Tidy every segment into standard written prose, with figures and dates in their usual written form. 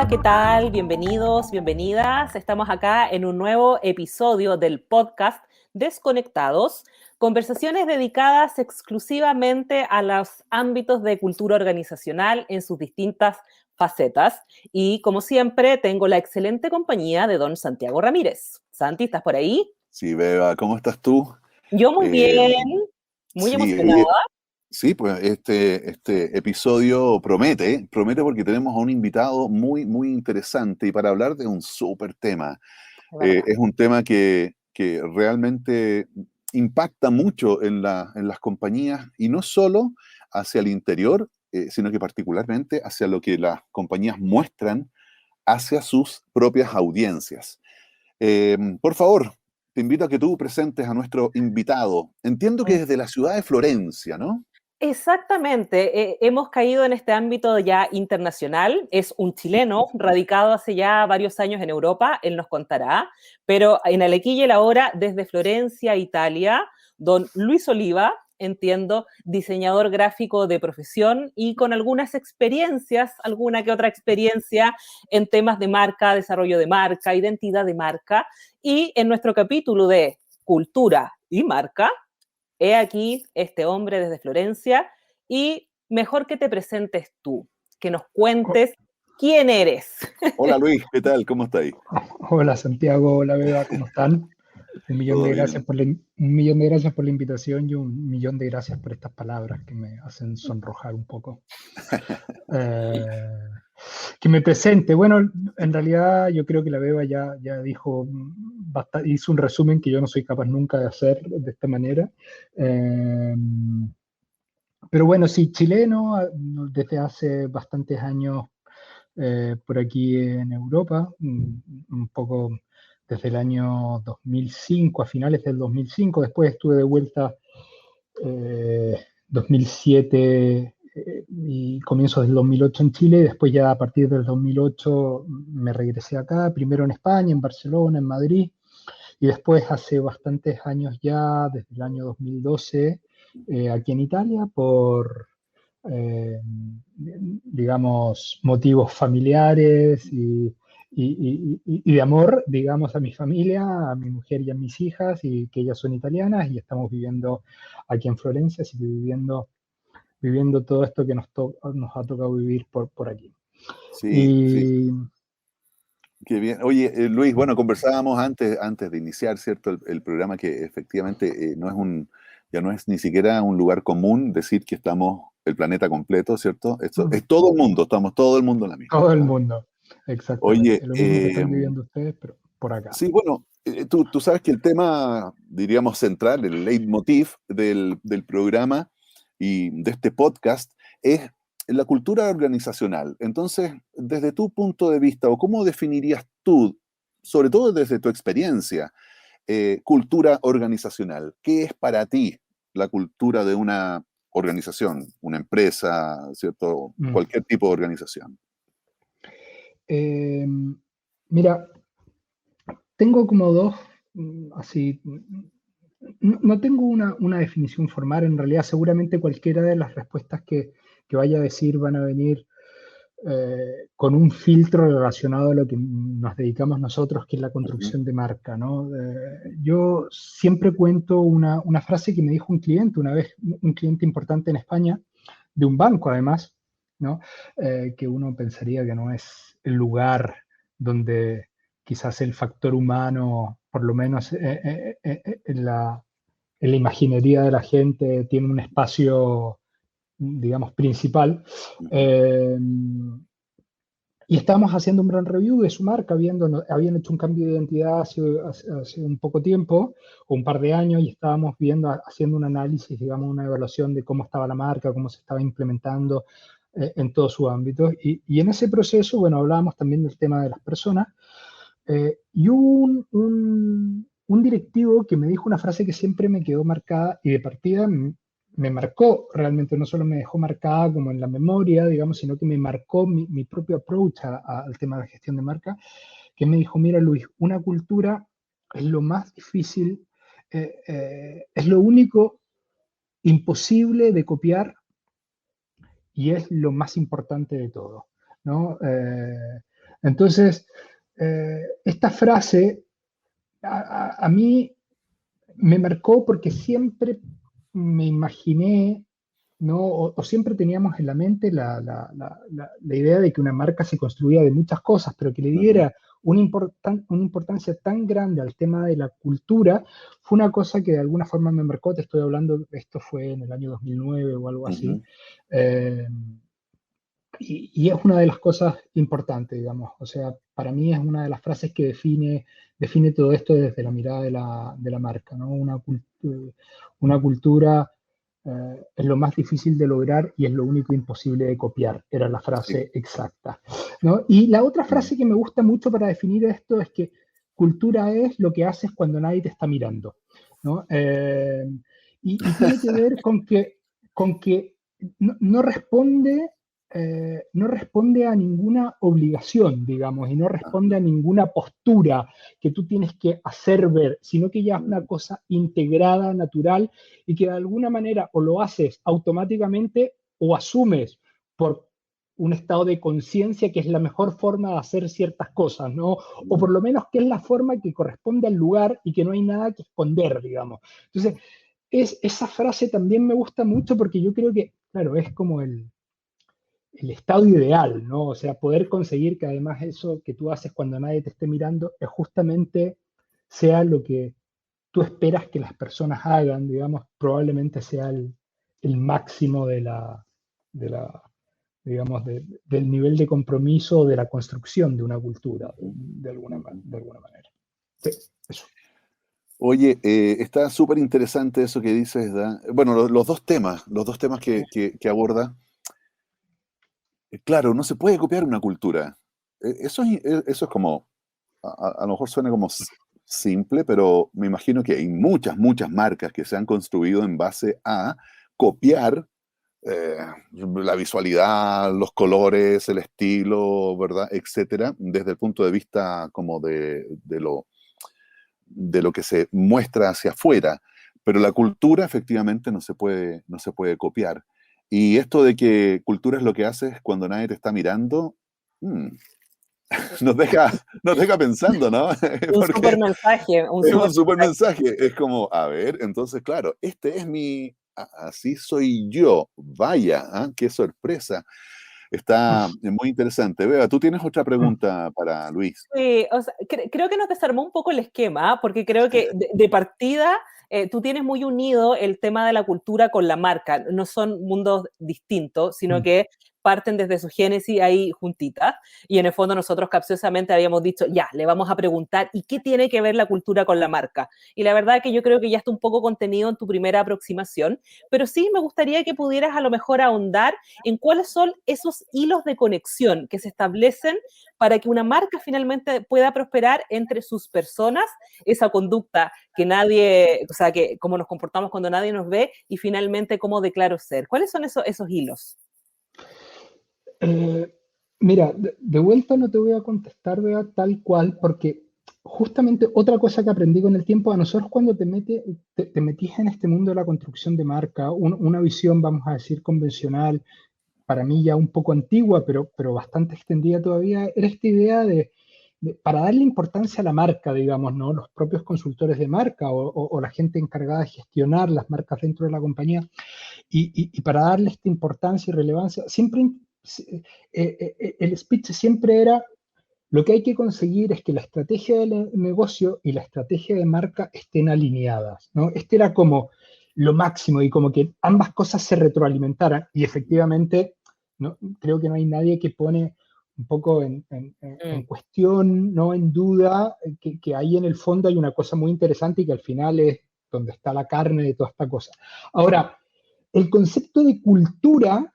Hola, ¿qué tal? Bienvenidos, bienvenidas. Estamos acá en un nuevo episodio del podcast Desconectados, conversaciones dedicadas exclusivamente a los ámbitos de cultura organizacional en sus distintas facetas. Y como siempre, tengo la excelente compañía de don Santiago Ramírez. Santi, ¿estás por ahí? Sí, Beba, ¿cómo estás tú? Yo muy Eh, bien, muy sí, oye, emocionada. sí, pues este episodio promete, promete porque tenemos a un invitado muy, muy interesante y para hablar de un súper tema. Es verdad. Es un tema que realmente impacta mucho en las compañías y no solo hacia el interior, sino que particularmente hacia lo que las compañías muestran hacia sus propias audiencias. Por favor, te invito a que tú presentes a nuestro invitado. Entiendo que desde la ciudad de Florencia, ¿no? Exactamente, hemos caído en este ámbito ya internacional. Es un chileno radicado hace ya varios años en Europa, él nos contará, pero en el aquí y el ahora, desde Florencia, Italia, don Luis Oliva, entiendo, diseñador gráfico de profesión y con algunas experiencias, alguna que otra experiencia en temas de marca, desarrollo de marca, identidad de marca, y en nuestro capítulo de cultura y marca he aquí este hombre desde Florencia y mejor que te presentes tú, que nos cuentes quién eres. Hola Luis, ¿qué tal? ¿Cómo estáis? Hola Santiago, hola Beba, ¿cómo están? Todo bien. Un millón de gracias por la invitación y un millón de gracias por estas palabras que me hacen sonrojar un poco. Eh, que me presente. Bueno, en realidad yo creo que la Beba ya dijo, hizo un resumen que yo no soy capaz nunca de hacer de esta manera. Eh, pero bueno, sí, chileno, desde hace bastantes años por aquí en Europa, un poco desde el año 2005, a finales del 2005, después estuve de vuelta 2007 y comienzos del 2008 en Chile, después ya a partir del 2008 me regresé acá, primero en España, en Barcelona, en Madrid, y después hace bastantes años ya, desde el año 2012, aquí en Italia, por eh, digamos, motivos familiares y de amor, digamos, a mi familia, a mi mujer y a mis hijas, y que ellas son italianas, y estamos viviendo aquí en Florencia, así que viviendo todo esto que nos ha tocado vivir por aquí. Sí, sí, Y qué bien. Oye, Luis, bueno, conversábamos antes de iniciar, ¿cierto? El programa que efectivamente ya no es ni siquiera un lugar común decir que estamos el planeta completo, ¿cierto? Esto es todo el mundo, estamos todo el mundo en la misma. todo el ¿Ah? mundo, exactamente, Oye, lo mismo que están viviendo ustedes, pero por acá. sí, bueno, tú sabes que el tema, diríamos, central, el leitmotiv del programa y de este podcast es la cultura organizacional. Entonces, desde tu punto de vista, o cómo definirías tú, sobre todo desde tu experiencia, cultura organizacional? ¿Qué es para ti la cultura de una organización, una empresa, ¿cierto? Mm. Cualquier tipo de organización. Eh, Mira, tengo como dos, así, no tengo una definición formal, en realidad seguramente cualquiera de las respuestas que vaya a decir van a venir con un filtro relacionado a lo que nos dedicamos nosotros, que es la Ujú, construcción de marca, ¿no? Yo siempre cuento una frase que me dijo un cliente, una vez un cliente importante en España, de un banco además, ¿no? Que uno pensaría que no es el lugar donde quizás el factor humano, por lo menos en la imaginería de la gente, tiene un espacio, digamos, principal. ujú. Eh, y estábamos haciendo un gran review de su marca, habían hecho un cambio de identidad hace un poco tiempo, o un par de años, y estábamos haciendo un análisis, digamos, una evaluación de cómo estaba la marca, cómo se estaba implementando en todo su ámbito. Y en ese proceso, bueno, hablábamos también del tema de las personas, y hubo un directivo que me dijo una frase que siempre me quedó marcada y de partida me marcó realmente, no solo me dejó marcada como en la memoria, digamos, sino que me marcó mi propio approach al tema de la gestión de marca, que me dijo, mira Luis, una cultura es lo más difícil, es lo único imposible de copiar y es lo más importante de todo, ¿no? Entonces, esta frase a mí me marcó porque siempre me imaginé, ¿no? O siempre teníamos en la mente la idea de que una marca se construía de muchas cosas, pero que le Ujú, diera una importancia tan grande al tema de la cultura, fue una cosa que de alguna forma me marcó. Te estoy hablando, esto fue en el año 2009 o algo así. ujú. Eh, y es una de las cosas importantes, digamos. O sea, para mí es una de las frases que define todo esto desde la mirada de la marca, ¿no? Una cultura es lo más difícil de lograr y es lo único imposible de copiar, era la Sí. frase exacta, ¿no? Y la otra Mm. frase que me gusta mucho para definir esto es que cultura es lo que haces cuando nadie te está mirando, ¿no? Y tiene que ver con que no responde no responde a ninguna obligación, digamos, y no responde a Ajá. ninguna postura que tú tienes que hacer ver, sino que ya es una Mm. cosa integrada, natural, y que de alguna manera o lo haces automáticamente o asumes por un estado de conciencia que es la mejor forma de hacer ciertas cosas, ¿no? O por Mm. lo menos que es la forma que corresponde al lugar y que no hay nada que esconder, digamos. Entonces, esa frase también me gusta mucho porque yo creo que, claro, es como el estado ideal, ¿no? O sea, poder conseguir que además eso que tú haces cuando nadie te esté mirando es justamente sea lo que tú esperas que las personas hagan, digamos, probablemente sea el máximo de la digamos, del nivel de compromiso de la construcción de una cultura, Ujú, ujú. de alguna manera. Sí, eso. Oye, está súper interesante eso que dices, ¿da? Bueno, los dos temas que aborda. Claro, no se puede copiar una cultura. Eso es como, a lo mejor suena como simple, pero me imagino que hay muchas, muchas marcas que se han construido en base a copiar eh, la visualidad, los colores, el estilo, ¿verdad? Etcétera, desde el punto de vista como de lo que se muestra hacia afuera. Pero la cultura efectivamente no se puede copiar. Y esto de que cultura es lo que haces cuando nadie te está mirando, mm, nos deja pensando, ¿no? Un súper Porque mensaje, un es súper un súper mensaje. mensaje. Es como, a ver, entonces, claro, este es así soy yo. Vaya, ¿ah? Qué sorpresa. Está muy interesante. Vea, tú tienes otra pregunta para Luis. Sí, o sea, creo que nos desarmó un poco el esquema, porque creo que de partida tú tienes muy unido el tema de la cultura con la marca. No son mundos distintos, sino que parten desde su génesis ahí juntitas. Y en el fondo nosotros capciosamente habíamos dicho, ya, le vamos a preguntar, ¿y qué tiene que ver la cultura con la marca? Y la verdad que yo creo que ya está un poco contenido en tu primera aproximación, pero sí me gustaría que pudieras a lo mejor ahondar en cuáles son esos hilos de conexión que se establecen para que una marca finalmente pueda prosperar entre sus personas, esa conducta que nadie, o sea, que cómo nos comportamos cuando nadie nos ve y finalmente cómo declaro ser. ¿Cuáles son esos hilos? Eh, Mira, de vuelta no te voy a contestar Bea, tal cual, porque justamente otra cosa que aprendí con el tiempo, a nosotros cuando te metís en este mundo de la construcción de marca, una visión, vamos a decir, convencional, para mí ya un poco antigua, pero bastante extendida todavía, era esta idea para darle importancia a la marca, digamos, ¿no? Los propios consultores de marca o la gente encargada de gestionar las marcas dentro de la compañía, y para darle esta importancia y relevancia, siempre el speech siempre era, lo que hay que conseguir es que la estrategia del negocio y la estrategia de marca estén alineadas, ¿no? Este era como lo máximo y como que ambas cosas se retroalimentaran y efectivamente ¿no? Creo que no hay nadie que pone un poco en Mm. cuestión, no en duda, que ahí en el fondo hay una cosa muy interesante y que al final es donde está la carne de toda esta cosa. Ahora, el concepto de cultura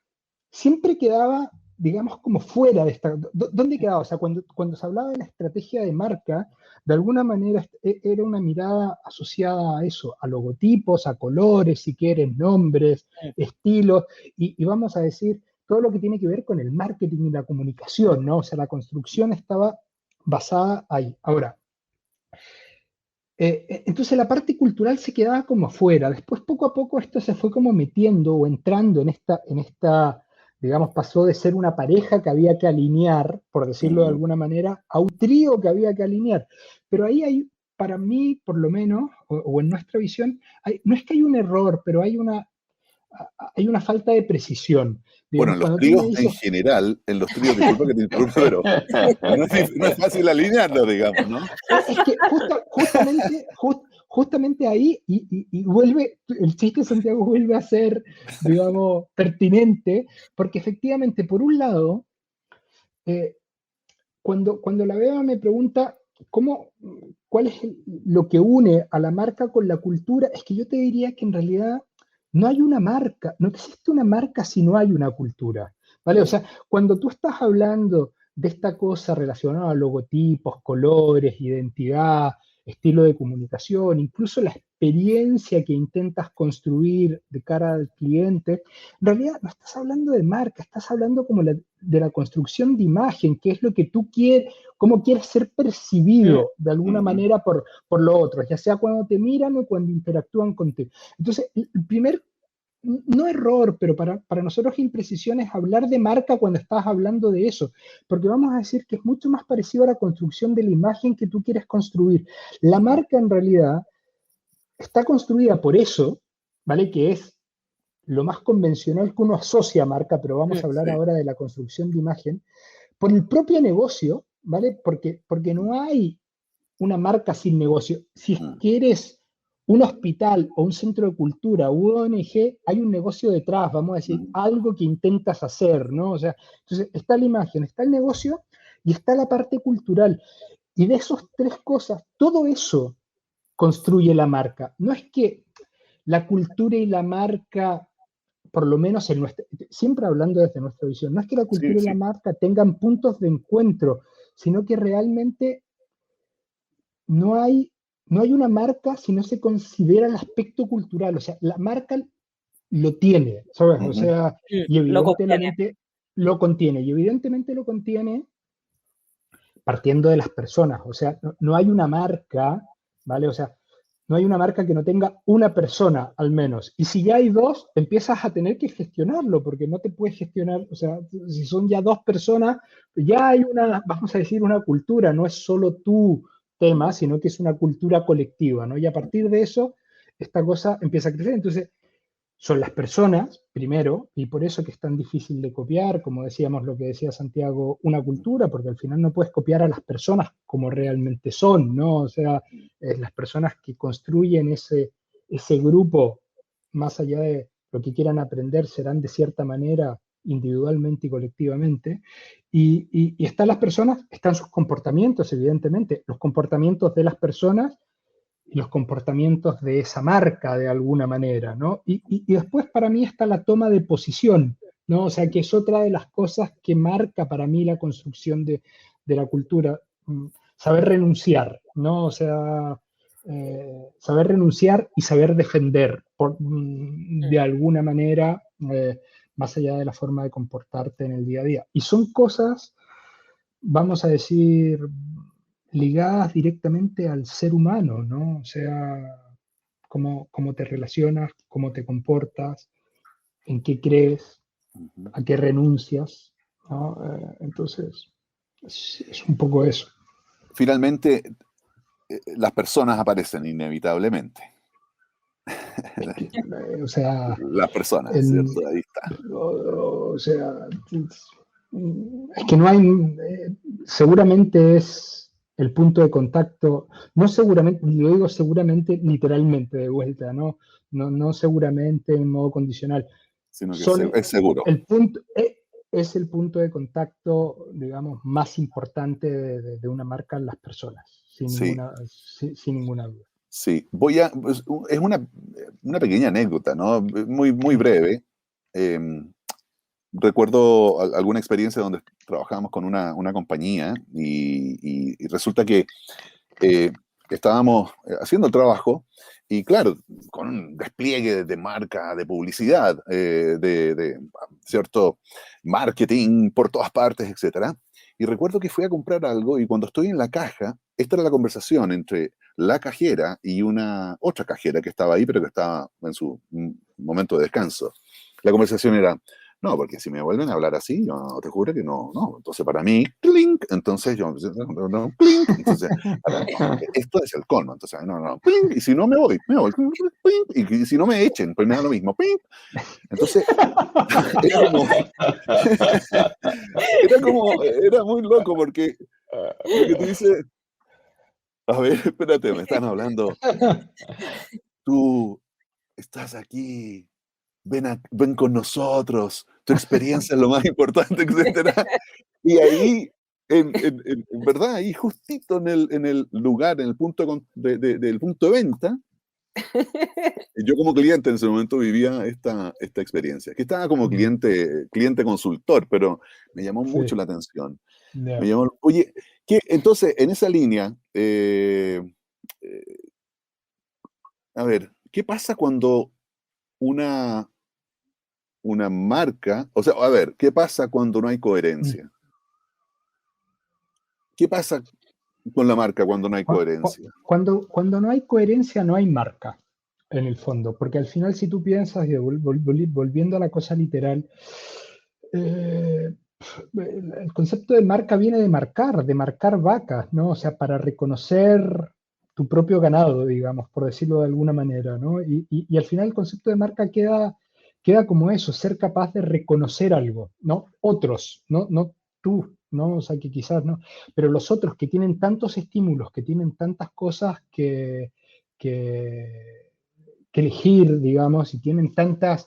siempre quedaba, digamos, como fuera de esta. ¿Dónde quedaba? O sea, cuando se hablaba de la estrategia de marca, de alguna manera era una mirada asociada a eso, a logotipos, a colores, si quieren, nombres, estilos, y vamos a decir, todo lo que tiene que ver con el marketing y la comunicación, ¿no? O sea, la construcción estaba basada ahí. Ahora, entonces la parte cultural se quedaba como afuera. Después, poco a poco, esto se fue como metiendo o entrando en esta digamos, pasó de ser una pareja que había que alinear, por decirlo de alguna manera, a un trío que había que alinear. Pero ahí hay, para mí, por lo menos, o en nuestra visión, no es que hay un error, pero hay una falta de precisión. Bueno, Digamos, en los cuando tú me tríos en dices... general, en los tríos, disculpa que te interrumpa, pero no es fácil alinearlo, digamos, ¿no? Es que justamente ahí, y vuelve, el chiste de Santiago vuelve a ser, digamos, pertinente, porque efectivamente, por un lado, cuando la Beba me pregunta cuál es lo que une a la marca con la cultura, es que yo te diría que en realidad no hay una marca, no existe una marca si no hay una cultura, ¿vale? O sea, cuando tú estás hablando de esta cosa relacionada a logotipos, colores, identidad, estilo de comunicación, incluso la experiencia que intentas construir de cara al cliente, en realidad no estás hablando de marca, estás hablando como de la construcción de imagen, que es lo que tú quieres, cómo quieres ser percibido de alguna manera por los otros, ya sea cuando te miran o cuando interactúan contigo. Entonces, el primer, no error, pero para nosotros imprecisión es hablar de marca cuando estás hablando de eso, porque vamos a decir que es mucho más parecido a la construcción de la imagen que tú quieres construir. La marca en realidad está construida por eso, ¿vale? Que es lo más convencional que uno asocia a marca, pero vamos a hablar Sí. ahora de la construcción de imagen, por el propio negocio, ¿vale? Porque no hay una marca sin negocio. Si es que eres un hospital o un centro de cultura u ONG, hay un negocio detrás, vamos a decir, algo que intentas hacer, ¿no? O sea, entonces está la imagen, está el negocio y está la parte cultural. Y de esas tres cosas, todo eso construye la marca. No es que la cultura y la marca, por lo menos siempre hablando desde nuestra visión, no es que la Sí, cultura y la sí. marca tengan puntos de encuentro, sino que realmente no hay una marca si no se considera el aspecto cultural. O sea, la marca lo tiene, ¿sabes? O sea, y Lo contiene. evidentemente lo contiene. Y evidentemente lo contiene partiendo de las personas. O sea, no hay una marca, ¿vale? O sea, no hay una marca que no tenga una persona al menos. Y si ya hay dos, empiezas a tener que gestionarlo, porque no te puedes gestionar, o sea, si son ya dos personas, ya hay una, vamos a decir, una cultura, no es solo tu tema, sino que es una cultura colectiva, ¿no? Y a partir de eso, esta cosa empieza a crecer. Entonces, son las personas, primero, y por eso que es tan difícil de copiar, como decíamos lo que decía Santiago, una cultura, porque al final no puedes copiar a las personas como realmente son, ¿no? O sea, las personas que construyen ese grupo, más allá de lo que quieran aprender, serán de cierta manera individualmente y colectivamente. Y están las personas, están sus comportamientos, evidentemente, los comportamientos de las personas y los comportamientos de esa marca de alguna manera, ¿no? Y después para mí está la toma de posición, ¿no? O sea, que es otra de las cosas que marca para mí la construcción de la cultura, saber renunciar, ¿no? O sea, saber renunciar y saber defender de alguna manera, más allá de la forma de comportarte en el día a día. Y son cosas, vamos a decir, ligadas directamente al ser humano, ¿no? O sea, cómo te relacionas, cómo te comportas, en qué crees, a qué renuncias, ¿no? Entonces, es un poco eso. Finalmente, las personas aparecen inevitablemente. O sea, Las personas, ¿cierto? Ahí está. o sea, es que no hay, seguramente es el punto de contacto, no seguramente, lo digo seguramente literalmente de vuelta, no seguramente en modo condicional, Sino que son es seguro. es el punto de contacto, digamos, más importante de una marca en las personas, sin Sí, ninguna duda. sí. Es una pequeña anécdota, ¿no? Muy, muy breve. Recuerdo alguna experiencia donde trabajábamos con una compañía y resulta que estábamos haciendo el trabajo y claro, con un despliegue de marca, de publicidad, de cierto marketing por todas partes, etcétera. Y recuerdo que fui a comprar algo y cuando estoy en la caja, esta era la conversación entre la cajera y una otra cajera que estaba ahí, pero que estaba en su momento de descanso. La conversación era, No, porque si me vuelven a hablar así, yo te juro que no. Entonces, para mí, clink, entonces yo, no, clink, entonces, esto es el colmo, entonces, no, clink, y si no me voy, clink, y si no me echen, pues me da lo mismo, clink. Entonces, era como, era muy loco porque tú dices, a ver, espérate, me están hablando, tú estás aquí, ven con nosotros, tu experiencia es lo más importante, etcétera. Y ahí, en verdad, ahí justito en el lugar, en el punto del punto de venta, yo como cliente en ese momento vivía esta experiencia, que estaba como cliente consultor, pero me llamó mucho Sí, la atención. Me ya. llamó, oye, entonces, en esa línea, eh, a ver, ¿qué pasa cuando una, una marca, o sea, a ver, ¿qué pasa cuando no hay Mm. coherencia? ¿Qué pasa con la marca cuando no hay coherencia? Cuando no hay coherencia, no hay marca, en el fondo, porque al final si tú piensas, y volviendo a la cosa literal, eh, el concepto de marca viene de marcar vacas, ¿no? O sea, para reconocer tu propio ganado, digamos, por decirlo de alguna manera, ¿no? Y al final el concepto de marca queda como eso, ser capaz de reconocer algo, ¿no? Otros, no tú, ¿no? O sea, que quizás, ¿no? Pero los otros que tienen tantos estímulos, que tienen tantas cosas que, que elegir, digamos, y tienen tantas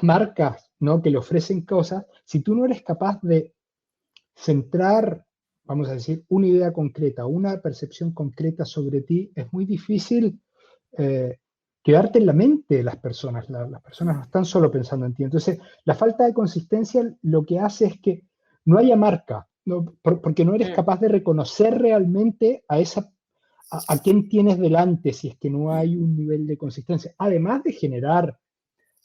marcas, ¿no? Que le ofrecen cosas, si tú no eres capaz de centrar, vamos a decir, una idea concreta, una percepción concreta sobre ti, es muy difícil eh, quedarte en la mente de las personas. Las personas no están solo pensando en ti. Entonces, la falta de consistencia lo que hace es que no haya marca, ¿no? Porque no eres Mm. capaz de reconocer realmente a quién tienes delante si es que no hay un nivel de consistencia. Además de generar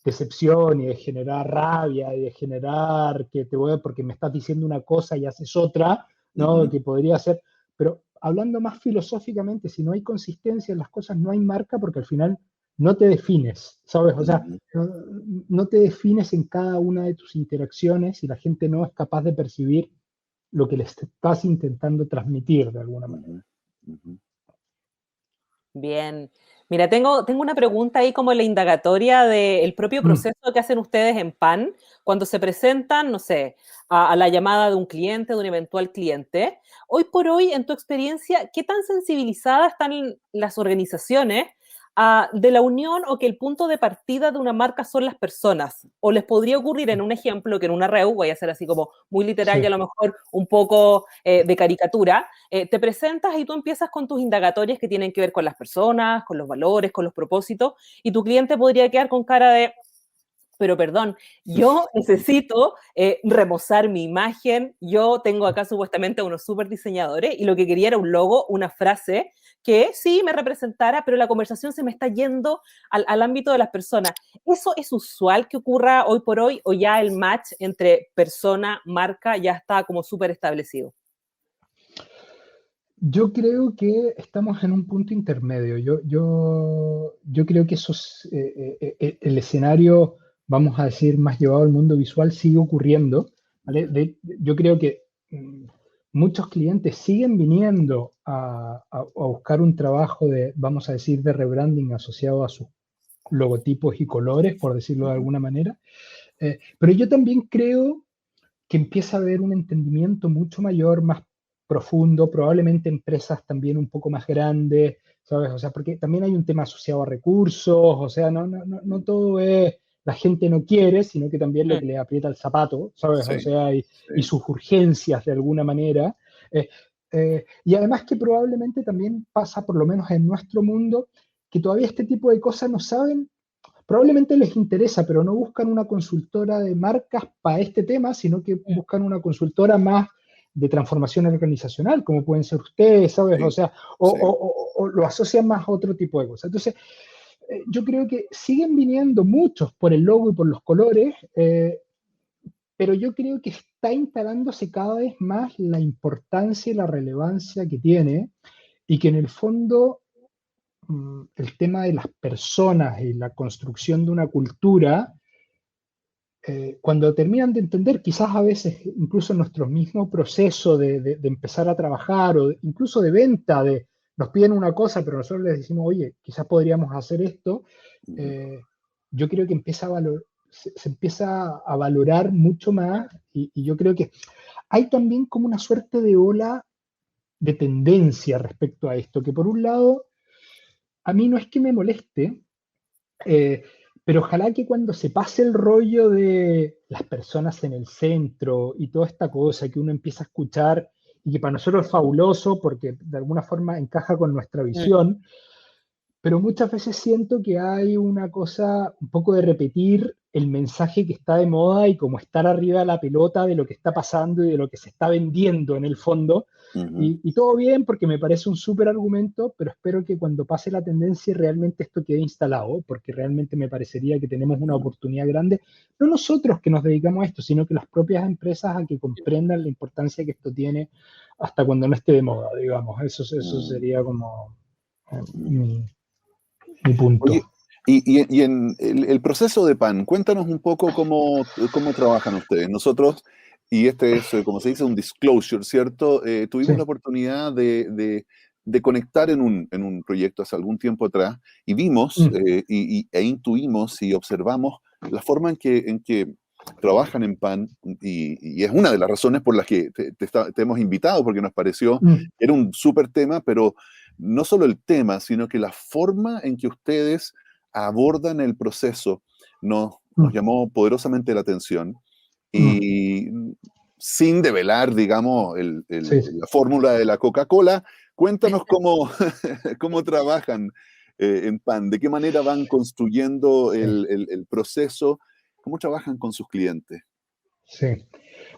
decepción y de generar rabia y de generar que te voy a, porque me estás diciendo una cosa y haces otra, ¿no? Ujú, Que podría ser, pero hablando más filosóficamente, si no hay consistencia en las cosas, no hay marca porque al final no te defines, ¿sabes? O sea, ujú, no te defines en cada una de tus interacciones y la gente no es capaz de percibir lo que les estás intentando transmitir de alguna manera. ujú, ujú. Bien. Mira, tengo una pregunta ahí como en la indagatoria del propio Mm. proceso que hacen ustedes en PAN cuando se presentan, no sé, a la llamada de un cliente, de un eventual cliente. Hoy por hoy, en tu experiencia, ¿qué tan sensibilizadas están las organizaciones de la unión o que el punto de partida de una marca son las personas? ¿O les podría ocurrir en un ejemplo que en una REU, voy a ser así como muy literal y a Sí. lo mejor un poco de caricatura, te presentas y tú empiezas con tus indagatorias que tienen que ver con las personas, con los valores, con los propósitos, y tu cliente podría quedar con cara de, pero perdón, yo necesito remozar mi imagen, yo tengo acá supuestamente a unos super diseñadores y lo que quería era un logo, una frase que sí me representara, pero la conversación se me está yendo al ámbito de las personas. ¿Eso es usual que ocurra hoy por hoy o ya el match entre persona, marca ya está como súper establecido? Yo creo que estamos en un punto intermedio. Yo creo que el escenario, vamos a decir, más llevado al mundo visual sigue ocurriendo, ¿vale? Ya. Yo creo que muchos clientes siguen viniendo a buscar un trabajo de, vamos a decir, de rebranding asociado a sus logotipos y colores, por decirlo de Ujú, alguna manera. Pero yo también creo que empieza a haber un entendimiento mucho mayor, más profundo, probablemente empresas también un poco más grandes, ¿sabes? O sea, porque también hay un tema asociado a recursos, o sea, no todo es la gente no quiere, sino que también lo Mm. que le aprieta el zapato, ¿sabes? O sí, sea, y sí. sus urgencias de alguna manera. Eh, y además que probablemente también pasa, por lo menos en nuestro mundo, que todavía este tipo de cosas no saben. Probablemente les interesa, pero no buscan una consultora de marcas para este tema, sino que buscan una consultora más de transformación organizacional, como pueden ser ustedes, ¿sabes? O Sí, sea, sí. o lo asocian más a otro tipo de cosas. Entonces, yo creo que siguen viniendo muchos por el logo y por los colores, pero yo creo que está instalándose cada vez más la importancia y la relevancia que tiene y que en el fondo el tema de las personas y la construcción de una cultura cuando terminan de entender, quizás a veces incluso nuestro mismo proceso de empezar a trabajar o incluso de venta, nos piden una cosa, pero nosotros les decimos, oye, quizás podríamos hacer esto, yo creo que se empieza a valorar mucho más y yo creo que hay también como una suerte de ola de tendencia respecto a esto, que por un lado, a mí no es que me moleste, pero ojalá que cuando se pase el rollo de las personas en el centro y toda esta cosa que uno empieza a escuchar y que para nosotros es fabuloso porque de alguna forma encaja con nuestra visión, pero muchas veces siento que hay una cosa un poco de repetir el mensaje que está de moda y como estar arriba de la pelota de lo que está pasando y de lo que se está vendiendo en el fondo. Y todo bien porque me parece un súper argumento, pero espero que cuando pase la tendencia realmente esto quede instalado, porque realmente me parecería que tenemos una oportunidad grande, no nosotros que nos dedicamos a esto, sino que las propias empresas a que comprendan la importancia que esto tiene hasta cuando no esté de moda, digamos. Eso sería como mi punto. Oye, y en el proceso de PAN, cuéntanos un poco cómo trabajan ustedes. Nosotros, y este es, como se dice, un disclosure, ¿cierto? Tuvimos Sí. la oportunidad de conectar en un proyecto hace algún tiempo atrás y vimos e intuimos y observamos la forma en que trabajan en PAN y es una de las razones por las que te hemos invitado, porque nos pareció que era un súper tema, pero no solo el tema, sino que la forma en que ustedes abordan el proceso nos llamó poderosamente la atención y sin develar, digamos, la fórmula de la Coca-Cola, cuéntanos cómo trabajan en PAN, de qué manera van construyendo el proceso, cómo trabajan con sus clientes. Sí.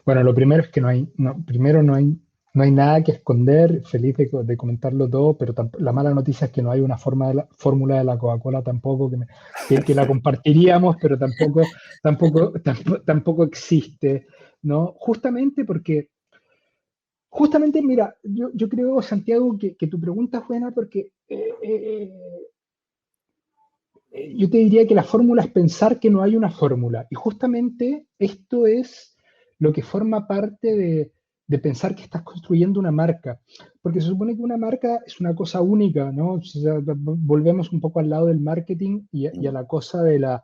Bueno, lo primero es que no hay nada que esconder, feliz de comentarlo todo, pero la mala noticia es que no hay una fórmula de la Coca-Cola tampoco que la compartiríamos, pero tampoco existe, ¿no? Justamente, mira, yo creo, Santiago, que tu pregunta es buena porque yo te diría que la fórmula es pensar que no hay una fórmula. Y justamente esto es lo que forma parte de pensar que estás construyendo una marca. Porque se supone que una marca es una cosa única, ¿no? O sea, volvemos un poco al lado del marketing y a la cosa de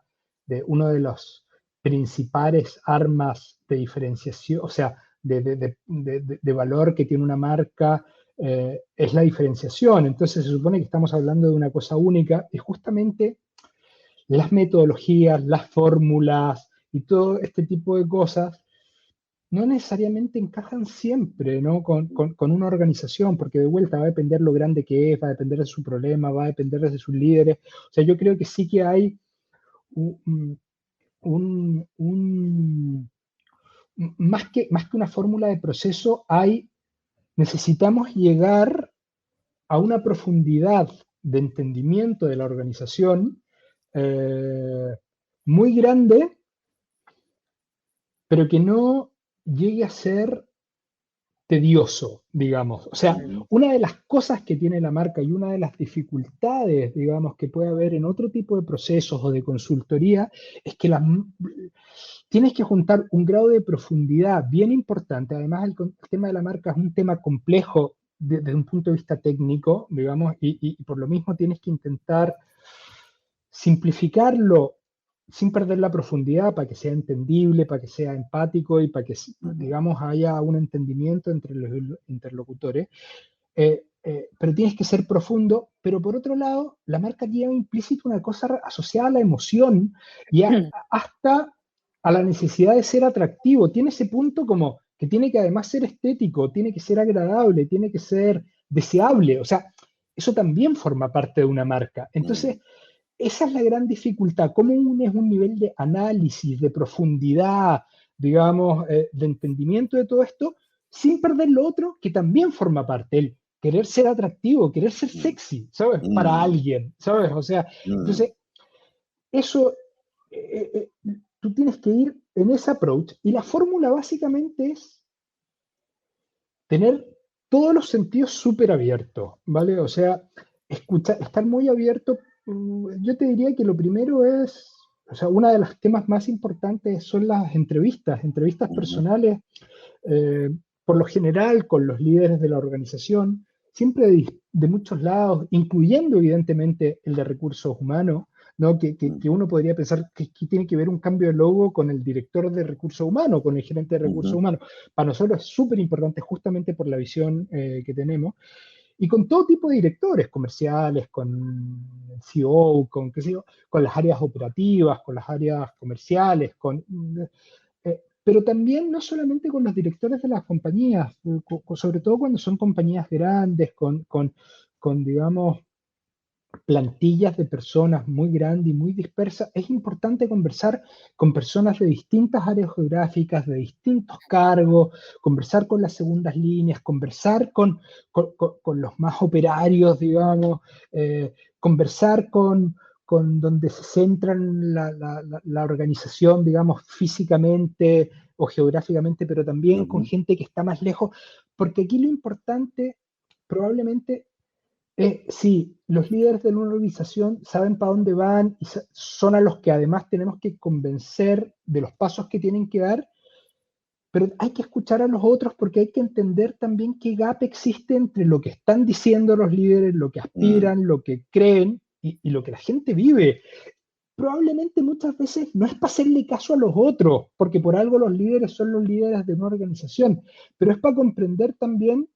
uno de los principales armas de diferenciación, o sea, de valor que tiene una marca, es la diferenciación. Entonces se supone que estamos hablando de una cosa única y justamente las metodologías, las fórmulas y todo este tipo de cosas no necesariamente encajan siempre, ¿no? con una organización, porque de vuelta va a depender lo grande que es, va a depender de su problema, va a depender de sus líderes. O sea, yo creo que sí que hay más que una fórmula de proceso, necesitamos llegar a una profundidad de entendimiento de la organización muy grande, pero que no llegue a ser tedioso, digamos. O sea, una de las cosas que tiene la marca y una de las dificultades, digamos, que puede haber en otro tipo de procesos o de consultoría es que tienes que juntar un grado de profundidad bien importante. Además, el tema de la marca es un tema complejo desde un punto de vista técnico, digamos, y por lo mismo tienes que intentar simplificarlo sin perder la profundidad para que sea entendible, para que sea empático y para que, digamos, haya un entendimiento entre los interlocutores. Pero tienes que ser profundo, pero por otro lado, la marca lleva implícito una cosa asociada a la emoción y hasta a la necesidad de ser atractivo. Tiene ese punto como que tiene que además ser estético, tiene que ser agradable, tiene que ser deseable. O sea, eso también forma parte de una marca. Entonces, esa es la gran dificultad. ¿Cómo unes un nivel de análisis, de profundidad, digamos, de entendimiento de todo esto, sin perder lo otro que también forma parte? El querer ser atractivo, querer ser sexy, ¿sabes? Para alguien, ¿sabes? O sea, entonces, eso, tú tienes que ir en ese approach y la fórmula básicamente es tener todos los sentidos súper abiertos, ¿vale? O sea, estar muy abierto. Yo te diría que lo primero es o sea, uno de los temas más importantes son las entrevistas Ujú, personales, eh, por lo general con los líderes de la organización, siempre de muchos lados, incluyendo evidentemente el de recursos humanos, ¿no? Que uno podría pensar que tiene que ver un cambio de logo con el director de recursos humanos, con el gerente de recursos ujú, humanos. Para nosotros es súper importante justamente por la visión que tenemos. Y con todo tipo de directores comerciales, con el CEO, con, qué sé yo, con las áreas operativas, con las áreas comerciales, pero también no solamente con los directores de las compañías, sobre todo cuando son compañías grandes, digamos, plantillas de personas muy grandes y muy dispersas, es importante conversar con personas de distintas áreas geográficas, de distintos cargos, conversar con las segundas líneas, conversar con los más operarios, digamos, conversar con donde se centra la organización, digamos, físicamente o geográficamente, pero también con ujú. gente que está más lejos, porque aquí lo importante probablemente sí, los líderes de una organización saben para dónde van y son a los que además tenemos que convencer de los pasos que tienen que dar, pero hay que escuchar a los otros porque hay que entender también qué gap existe entre lo que están diciendo los líderes, lo que Mm, aspiran, lo que creen y lo que la gente vive. Probablemente muchas veces no es para hacerle caso a los otros, porque por algo los líderes son los líderes de una organización, pero es para comprender también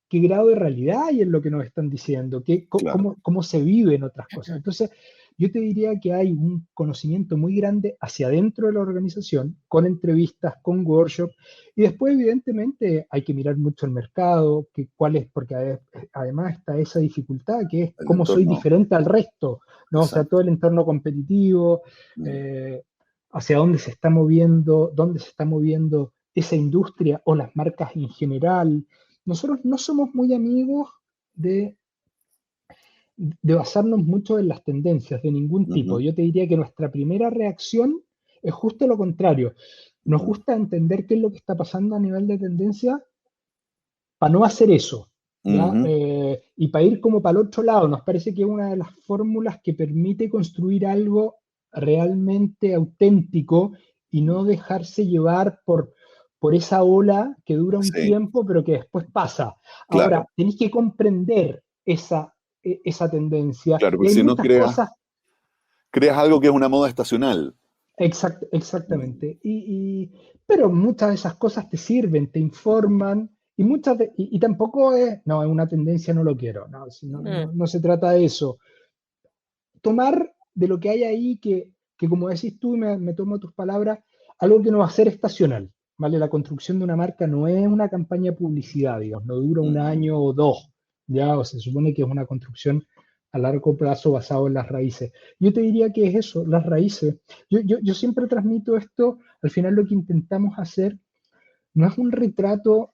qué grado de realidad hay en lo que nos están diciendo, claro. cómo se viven otras cosas. Entonces, yo te diría que hay un conocimiento muy grande hacia adentro de la organización, con entrevistas, con workshops, y después, evidentemente, hay que mirar mucho el mercado, cuál es, porque además está esa dificultad que es El cómo soy entorno, diferente al resto, ¿no? O sea, todo exacto. el entorno competitivo, Mm, eh, hacia dónde se está moviendo esa industria o las marcas en general. Nosotros no somos muy amigos de, de basarnos mucho en las tendencias de ningún tipo. ujú, Yo te diría que nuestra primera reacción es justo lo contrario. Nos ujú, gusta entender qué es lo que está pasando a nivel de tendencia para no hacer eso, ¿ya? ujú, Y para ir como para el otro lado. Nos parece que es una de las fórmulas que permite construir algo realmente auténtico y mm. no dejarse llevar por esa ola que dura un Sí, tiempo, pero que después pasa. Ahora, claro, tenéis que comprender esa tendencia claro, y porque hay si no muchas creas, cosas. creas algo que es una moda estacional. Mm, Exactamente. Pero muchas de esas cosas te sirven, te informan, y tampoco no, es una tendencia, no lo quiero. No, Mm. no se trata de eso. Tomar de lo que hay ahí, que como decís tú, y me tomo tus palabras, algo que no va a ser estacional. ¿Vale? La construcción de una marca no es una campaña de publicidad, digamos, no dura un ujú, año o dos, ¿ya? O se supone que es una construcción a largo plazo basado en las raíces. Yo te diría que es eso, las raíces. Yo siempre transmito esto, al final lo que intentamos hacer no es un retrato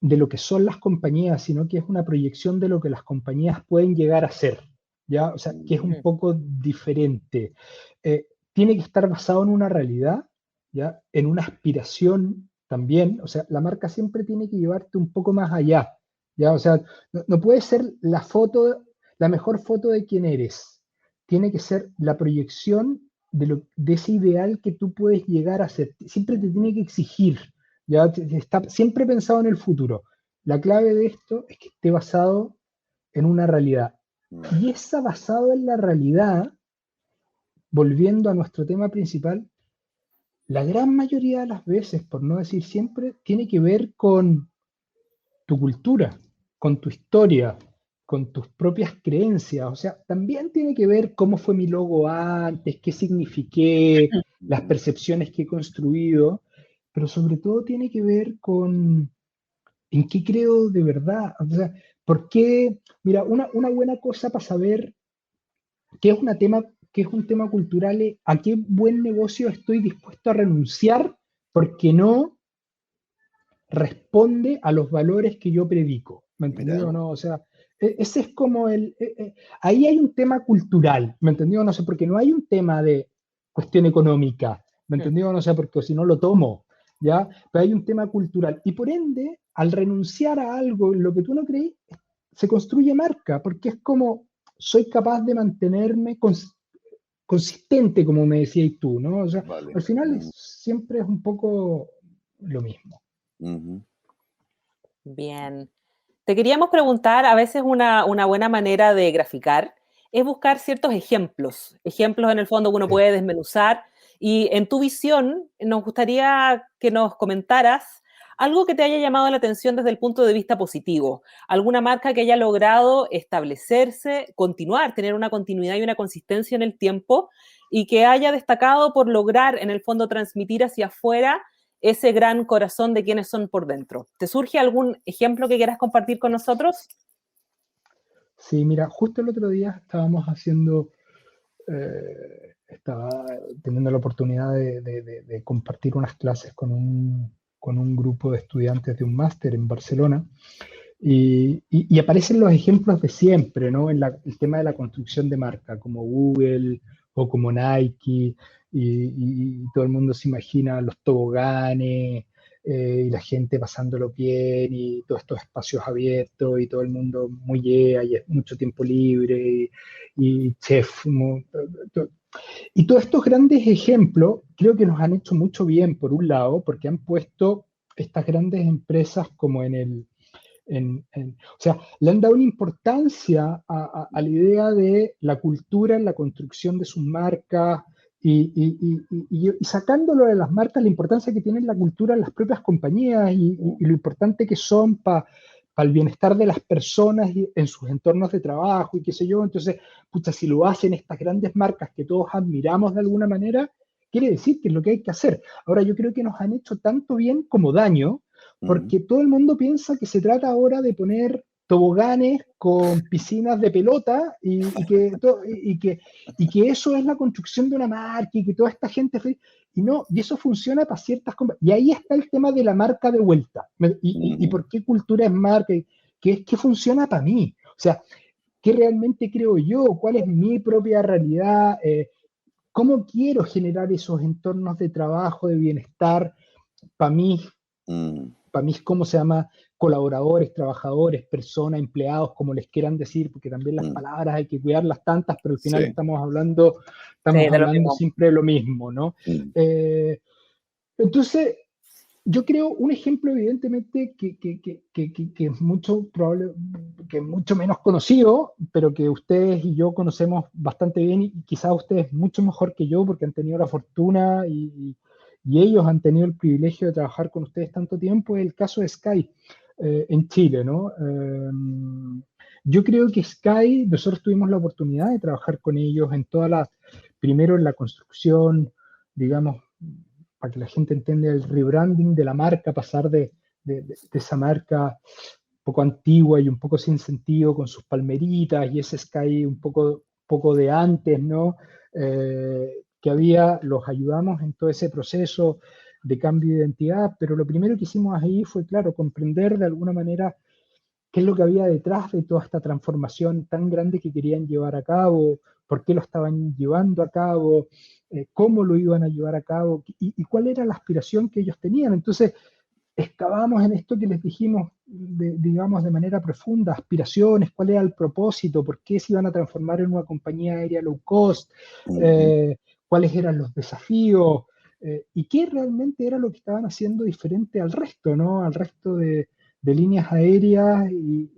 de lo que son las compañías, sino que es una proyección de lo que las compañías pueden llegar a ser, ¿ya? O sea, que es un Mm. poco diferente. Tiene que estar basado en una realidad, ¿ya? En una aspiración también, o sea, la marca siempre tiene que llevarte un poco más allá, ¿ya? O sea, no puede ser la mejor foto de quién eres, tiene que ser la proyección de ese ideal que tú puedes llegar a ser, siempre te tiene que exigir, ya está siempre pensado en el futuro. La clave de esto es que esté basado en una realidad. mm. Y esa basado en la realidad, volviendo a nuestro tema principal, la gran mayoría de las veces, por no decir siempre, tiene que ver con tu cultura, con tu historia, con tus propias creencias. O sea, también tiene que ver cómo fue mi logo antes, qué signifiqué, las Ujú, percepciones que he construido, pero sobre todo tiene que ver con ¿en qué creo de verdad? O sea, ¿por qué? Mira, una buena cosa para saber qué es un tema cultural es a qué buen negocio estoy dispuesto a renunciar porque no responde a los valores que yo predico. ¿Me entendió o mira, no? O sea, ese es como ahí hay un tema cultural, ¿me entendió? No sé, porque no hay un tema de cuestión económica, ¿me Mm. entendió? No sé, porque si no lo tomo, ¿ya? Pero hay un tema cultural. Y por ende, al renunciar a algo en lo que tú no creí, se construye marca, porque es como soy capaz de mantenerme consistente, como me decías tú, ¿no? O sea, Vale. al final siempre es un poco lo mismo. Bien. Te queríamos preguntar, a veces una buena manera de graficar es buscar ciertos ejemplos, ejemplos en el fondo que uno Sí. puede desmenuzar. Y en tu visión, nos gustaría que nos comentaras algo que te haya llamado la atención desde el punto de vista positivo, alguna marca que haya logrado establecerse, continuar, tener una continuidad y una consistencia en el tiempo y que haya destacado por lograr en el fondo transmitir hacia afuera ese gran corazón de quienes son por dentro. ¿Te surge algún ejemplo que quieras compartir con nosotros? Sí, mira, justo el otro día estábamos haciendo, estaba teniendo la oportunidad de compartir unas clases con un grupo de estudiantes de un máster en Barcelona y aparecen los ejemplos de siempre, ¿no? El tema de la construcción de marca, como Google o como Nike, y todo el mundo se imagina los toboganes, y la gente pasándolo bien, y todos estos espacios abiertos, y todo el mundo muy yeah, y mucho tiempo libre, y chef. Y todos estos grandes ejemplos creo que nos han hecho mucho bien, por un lado, porque han puesto estas grandes empresas como o sea, le han dado una importancia a la idea de la cultura en la construcción de sus marcas y sacándolo de las marcas, la importancia que tiene la cultura en las propias compañías y lo importante que son para el bienestar de las personas en sus entornos de trabajo y qué sé yo. Entonces, pucha, si lo hacen estas grandes marcas que todos admiramos de alguna manera, quiere decir que es lo que hay que hacer. Ahora, yo creo que nos han hecho tanto bien como daño, porque todo el mundo piensa que se trata ahora de poner toboganes con piscinas de pelota y que eso es la construcción de una marca y que toda esta gente... Y no, y eso funciona para ciertas cosas. Y ahí está el tema de la marca de vuelta. Y por qué cultura es marca, que funciona para mí. O sea, ¿qué realmente creo yo? ¿Cuál es mi propia realidad? ¿Cómo quiero generar esos entornos de trabajo, de bienestar para mí? Para mí es cómo se llama, colaboradores, trabajadores, personas, empleados, como les quieran decir, porque también las palabras hay que cuidarlas tantas, pero al final Sí. estamos hablando Sí, de lo mismo. siempre de lo mismo, ¿no? Entonces, yo creo un ejemplo evidentemente que es mucho probable, que es mucho menos conocido, pero que ustedes y yo conocemos bastante bien y quizás ustedes mucho mejor que yo porque han tenido la fortuna y ellos han tenido el privilegio de trabajar con ustedes tanto tiempo, es el caso de Sky en Chile, ¿no? Yo creo que Sky, nosotros tuvimos la oportunidad de trabajar con ellos en primero en la construcción, digamos, para que la gente entienda el rebranding de la marca, pasar de esa marca un poco antigua y un poco sin sentido con sus palmeritas y ese Sky un poco de antes, ¿no? Que los ayudamos en todo ese proceso de cambio de identidad, pero lo primero que hicimos ahí fue, claro, comprender de alguna manera qué es lo que había detrás de toda esta transformación tan grande que querían llevar a cabo, por qué lo estaban llevando a cabo, cómo lo iban a llevar a cabo y cuál era la aspiración que ellos tenían. Entonces, excavamos en esto que les dijimos, digamos, de manera profunda, aspiraciones, cuál era el propósito, por qué se iban a transformar en una compañía aérea low cost, cuáles eran los desafíos, y qué realmente era lo que estaban haciendo diferente al resto, ¿no? Al resto de líneas aéreas y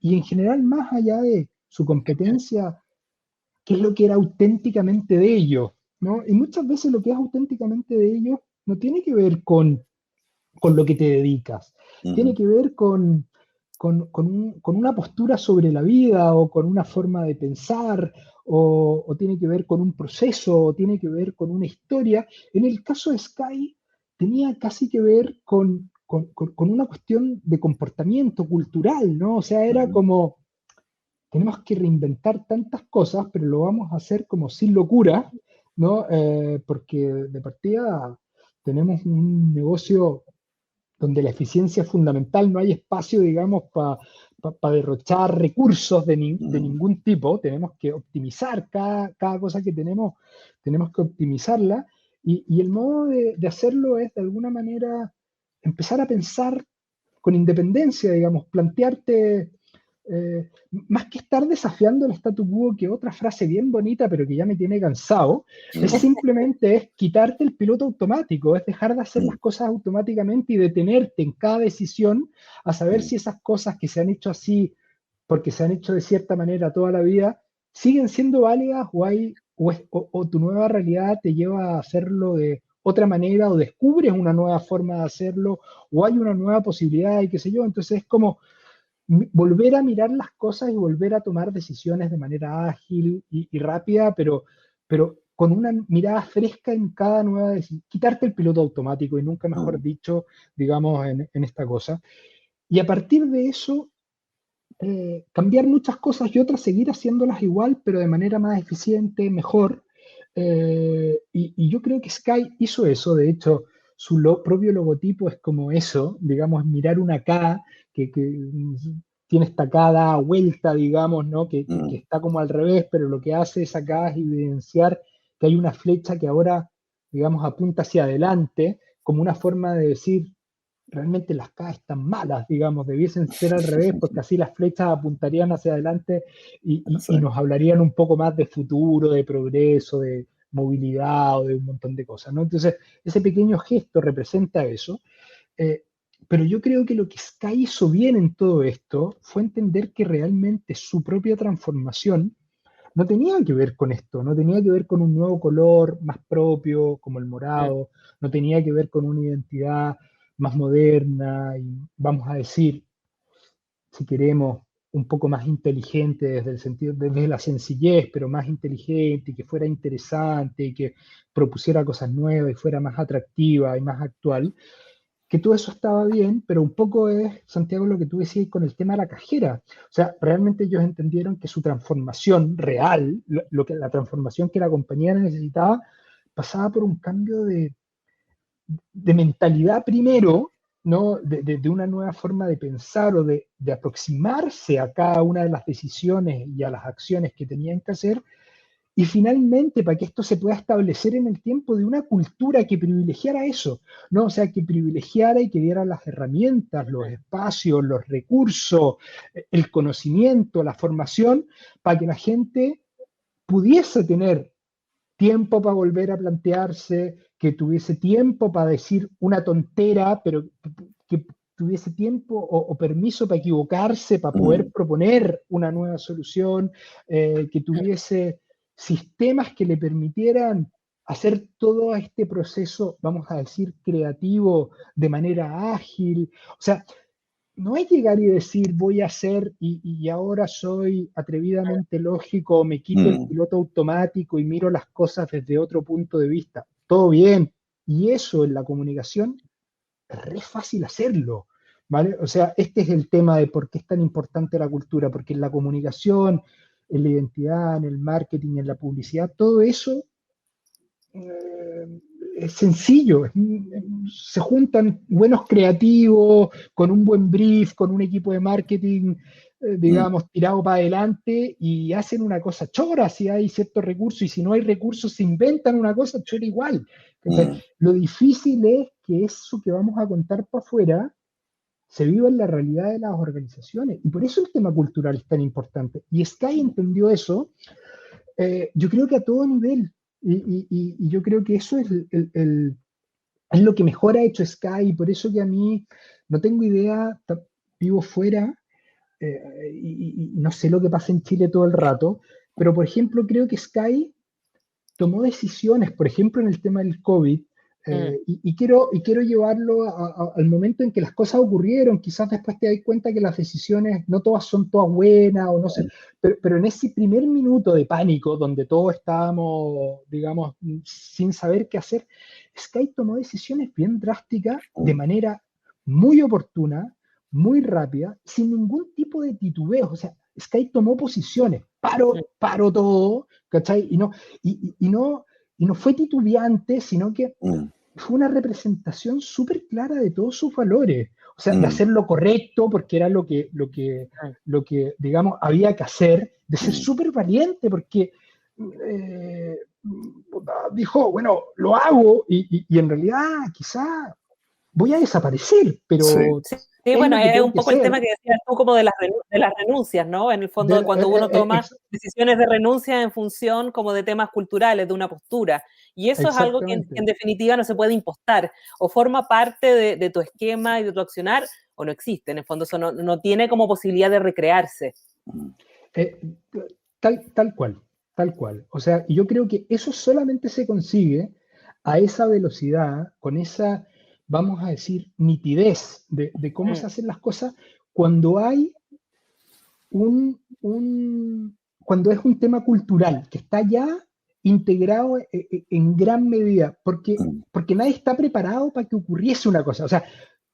en general, más allá de su competencia, qué es lo que era auténticamente de ellos, ¿no? Y muchas veces lo que es auténticamente de ellos no tiene que ver con lo que te dedicas, tiene que ver con una postura sobre la vida o con una forma de pensar o tiene que ver con un proceso o tiene que ver con una historia. En el caso de Sky tenía casi que ver con una cuestión de comportamiento cultural, ¿no? O sea, era como, tenemos que reinventar tantas cosas, pero lo vamos a hacer como sin locura, ¿no? Porque de partida tenemos un negocio donde la eficiencia es fundamental, no hay espacio, digamos, para derrochar recursos de ningún tipo, tenemos que optimizar cada cosa que tenemos que optimizarla, y el modo de hacerlo es, de alguna manera, empezar a pensar con independencia, digamos, plantearte más que estar desafiando el statu quo, que otra frase bien bonita, pero que ya me tiene cansado, es simplemente quitarte el piloto automático, es dejar de hacer las cosas automáticamente y detenerte en cada decisión a saber si esas cosas que se han hecho así, porque se han hecho de cierta manera toda la vida, siguen siendo válidas o tu nueva realidad te lleva a hacerlo de otra manera o descubres una nueva forma de hacerlo o hay una nueva posibilidad y qué sé yo. Entonces es como volver a mirar las cosas y volver a tomar decisiones de manera ágil y rápida, pero con una mirada fresca en cada nueva decisión, quitarte el piloto automático y nunca mejor dicho, digamos, en esta cosa. Y a partir de eso, cambiar muchas cosas y otras seguir haciéndolas igual, pero de manera más eficiente, mejor. Y yo creo que Sky hizo eso, de hecho, su propio logotipo es como eso, digamos, mirar una K que tiene esta K da vuelta, digamos, ¿no? Que está como al revés, pero lo que hace esa K es evidenciar que hay una flecha que ahora, digamos, apunta hacia adelante, como una forma de decir, realmente las K están malas, digamos, debiesen ser al revés, porque así las flechas apuntarían hacia adelante y nos hablarían un poco más de futuro, de progreso, de movilidad o de un montón de cosas, ¿no? Entonces, ese pequeño gesto representa eso, pero yo creo que lo que Sky hizo bien en todo esto fue entender que realmente su propia transformación no tenía que ver con esto, no tenía que ver con un nuevo color más propio, como el morado, no tenía que ver con una identidad más moderna y, vamos a decir, si queremos, un poco más inteligente desde el sentido, desde la sencillez, pero más inteligente y que fuera interesante y que propusiera cosas nuevas y fuera más atractiva y más actual, que todo eso estaba bien, pero un poco es, Santiago, lo que tú decías con el tema de la cajera. O sea, realmente ellos entendieron que su transformación real, la transformación que la compañía necesitaba, pasaba por un cambio de mentalidad primero, ¿no? De una nueva forma de pensar o de aproximarse a cada una de las decisiones y a las acciones que tenían que hacer. Y finalmente, para que esto se pueda establecer en el tiempo, de una cultura que privilegiara eso, ¿no? O sea, que privilegiara y que diera las herramientas, los espacios, los recursos, el conocimiento, la formación, para que la gente pudiese tener tiempo para volver a plantearse, que tuviese tiempo para decir una tontera, pero que tuviese tiempo o permiso para equivocarse, para poder proponer una nueva solución, que tuviese sistemas que le permitieran hacer todo este proceso, vamos a decir, creativo de manera ágil. O sea, no es llegar y decir voy a hacer y ahora soy atrevidamente lógico, me quito el piloto automático y miro las cosas desde otro punto de vista. Todo bien. Y eso en la comunicación es re fácil hacerlo, ¿vale? O sea, este es el tema de por qué es tan importante la cultura, porque en la comunicación, en la identidad, en el marketing, en la publicidad, todo eso es sencillo, se juntan buenos creativos, con un buen brief, con un equipo de marketing, digamos, tirado para adelante y hacen una cosa chora si hay ciertos recursos y si no hay recursos se inventan una cosa chora igual. Lo difícil es que eso que vamos a contar para afuera se viva en la realidad de las organizaciones y por eso el tema cultural es tan importante. Y Sky entendió eso, yo creo que a todo nivel. Y yo creo que eso es es lo que mejor ha hecho Sky, y por eso que a mí no tengo idea, vivo fuera y no sé lo que pasa en Chile todo el rato, pero por ejemplo creo que Sky tomó decisiones, por ejemplo en el tema del COVID, y quiero llevarlo al momento en que las cosas ocurrieron. Quizás después te das cuenta que las decisiones no todas son todas buenas, o no sé, pero en ese primer minuto de pánico, donde todos estábamos, digamos, sin saber qué hacer, Sky tomó decisiones bien drásticas de manera muy oportuna, muy rápida, sin ningún tipo de titubeo. O sea, Sky tomó posiciones, paró todo, ¿cachai? Y no fue titubeante, sino que fue una representación súper clara de todos sus valores. O sea, de hacer lo correcto, porque era lo que digamos, había que hacer, de ser súper valiente, porque dijo, bueno, lo hago, y en realidad quizá voy a desaparecer, pero Sí. Sí, es bueno, lo que es tengo un que poco el ser. tema que decías tú, como de de las renuncias, ¿no? En el fondo, cuando uno toma decisiones de renuncia en función como de temas culturales, de una postura. Y eso es algo que Exactamente. en definitiva no se puede impostar. O forma parte de tu esquema y de tu accionar, o no existe. En el fondo, eso no tiene como posibilidad de recrearse. Eh, tal cual, tal cual. O sea, yo creo que eso solamente se consigue a esa velocidad, con esa, vamos a decir, nitidez de cómo Mm, se hacen las cosas, cuando hay cuando es un tema cultural que está ya integrado en gran medida, porque nadie está preparado para que ocurriese una cosa. O sea,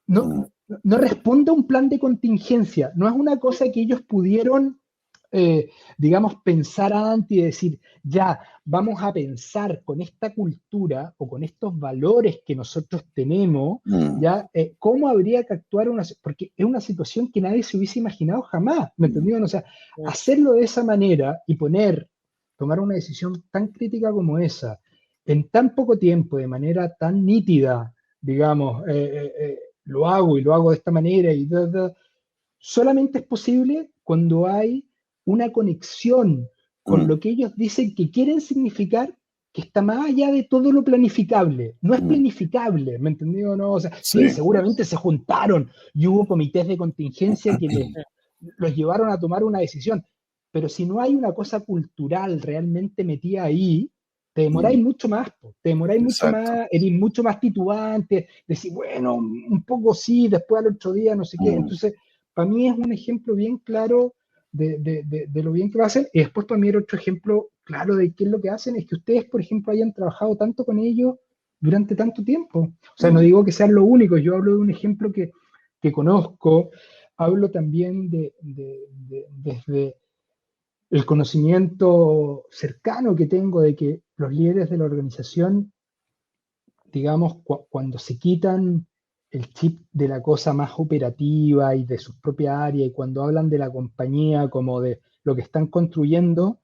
no, no responde a un plan de contingencia, no es una cosa que ellos pudieron, digamos, pensar antes y decir, ya, vamos a pensar con esta cultura o con estos valores que nosotros tenemos, ya, cómo habría que actuar, porque es una situación que nadie se hubiese imaginado jamás, ¿me entendieron? O sea, mm. hacerlo de esa manera y tomar una decisión tan crítica como esa, en tan poco tiempo, de manera tan nítida, digamos, lo hago y lo hago de esta manera solamente es posible cuando hay una conexión con lo que ellos dicen que quieren significar, que está más allá de todo lo planificable. No es planificable, ¿me entendió? No, o sea, sí, Sí. seguramente se juntaron y hubo comités de contingencia que los llevaron a tomar una decisión, pero si no hay una cosa cultural realmente metida ahí, te demoráis mucho más, te demoráis mucho Exacto. más, eres mucho más titubante, decir, bueno, un poco sí, después al otro día, no sé qué. Entonces, para mí es un ejemplo bien claro de lo bien que lo hacen. Y después para mí el otro ejemplo claro de qué es lo que hacen es que ustedes, por ejemplo, hayan trabajado tanto con ellos durante tanto tiempo. O sea, no digo que sean los únicos, yo hablo de un ejemplo que conozco, hablo también desde el conocimiento cercano que tengo de que los líderes de la organización, digamos, cuando se quitan el chip de la cosa más operativa y de sus propias áreas, y cuando hablan de la compañía como de lo que están construyendo,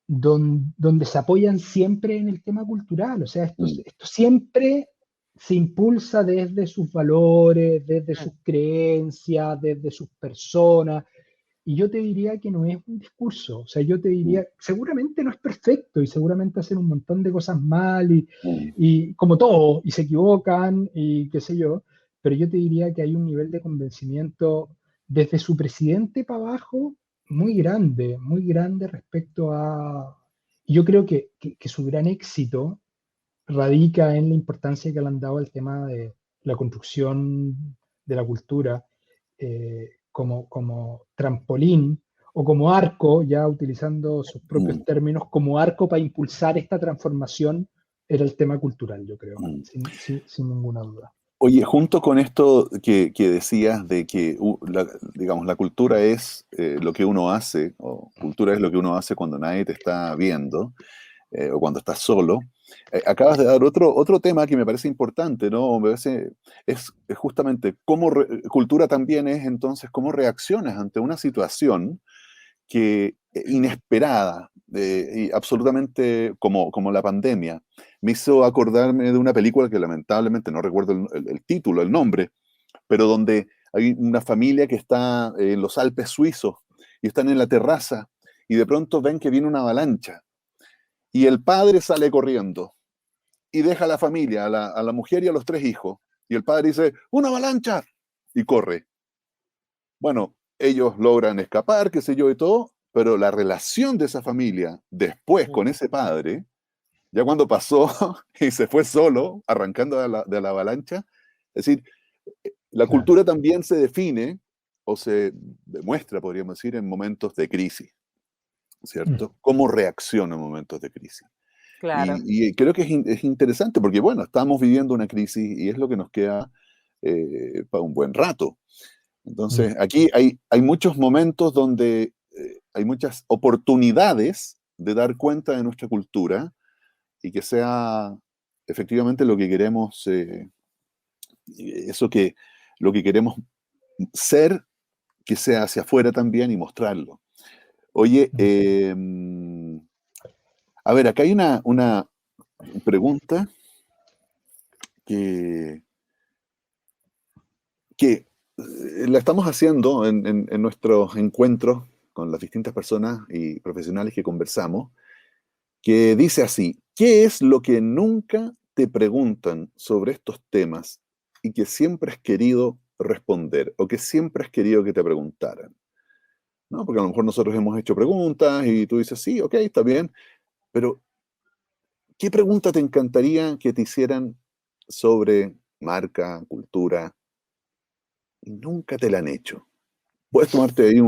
donde se apoyan siempre en el tema cultural. O sea, esto siempre se impulsa desde sus valores, desde sus creencias, desde sus personas. Y yo te diría que no es un discurso, o sea, yo te diría, seguramente no es perfecto y seguramente hacen un montón de cosas mal y como todo, y se equivocan y qué sé yo, pero yo te diría que hay un nivel de convencimiento desde su presidente para abajo muy grande respecto a... Y yo creo que su gran éxito radica en la importancia que le han dado al tema de la construcción de la cultura como trampolín o como arco, ya utilizando sus propios términos, como arco para impulsar esta transformación era el tema cultural, yo creo, sin ninguna duda. Oye, junto con esto que decías de que, digamos, la cultura es lo que uno hace, o cultura es lo que uno hace cuando nadie te está viendo, o cuando estás solo, acabas de dar otro tema que me parece importante, ¿no? Me parece, es justamente cultura también es entonces cómo reaccionas ante una situación que inesperada, y absolutamente como la pandemia. Me hizo acordarme de una película que lamentablemente no recuerdo el título, el nombre, pero donde hay una familia que está en los Alpes suizos y están en la terraza y de pronto ven que viene una avalancha y el padre sale corriendo y deja a la familia, a la mujer y a los tres hijos. Y el padre dice, ¡una avalancha! Y corre. Bueno, ellos logran escapar, qué sé yo y todo, pero la relación de esa familia después con ese padre, ya cuando pasó y se fue solo, arrancando de la avalancha, es decir, la Claro. cultura también se define o se demuestra, podríamos decir, en momentos de crisis, ¿cierto? ¿Cómo reacciona en momentos de crisis? Claro. Y creo que es interesante porque, bueno, estamos viviendo una crisis y es lo que nos queda para un buen rato. Entonces, aquí hay muchos momentos donde hay muchas oportunidades de dar cuenta de nuestra cultura y que sea efectivamente lo que queremos, lo que queremos ser, que sea hacia afuera también y mostrarlo. Oye, a ver, acá hay una pregunta que, que la estamos haciendo en nuestros encuentros con las distintas personas y profesionales que conversamos, que dice así: ¿qué es lo que nunca te preguntan sobre estos temas y que siempre has querido responder o que siempre has querido que te preguntaran? ¿No? Porque a lo mejor nosotros hemos hecho preguntas y tú dices, sí, ok, está bien, pero ¿qué pregunta te encantaría que te hicieran sobre marca, cultura? Y nunca te la han hecho. Puedes tomarte ahí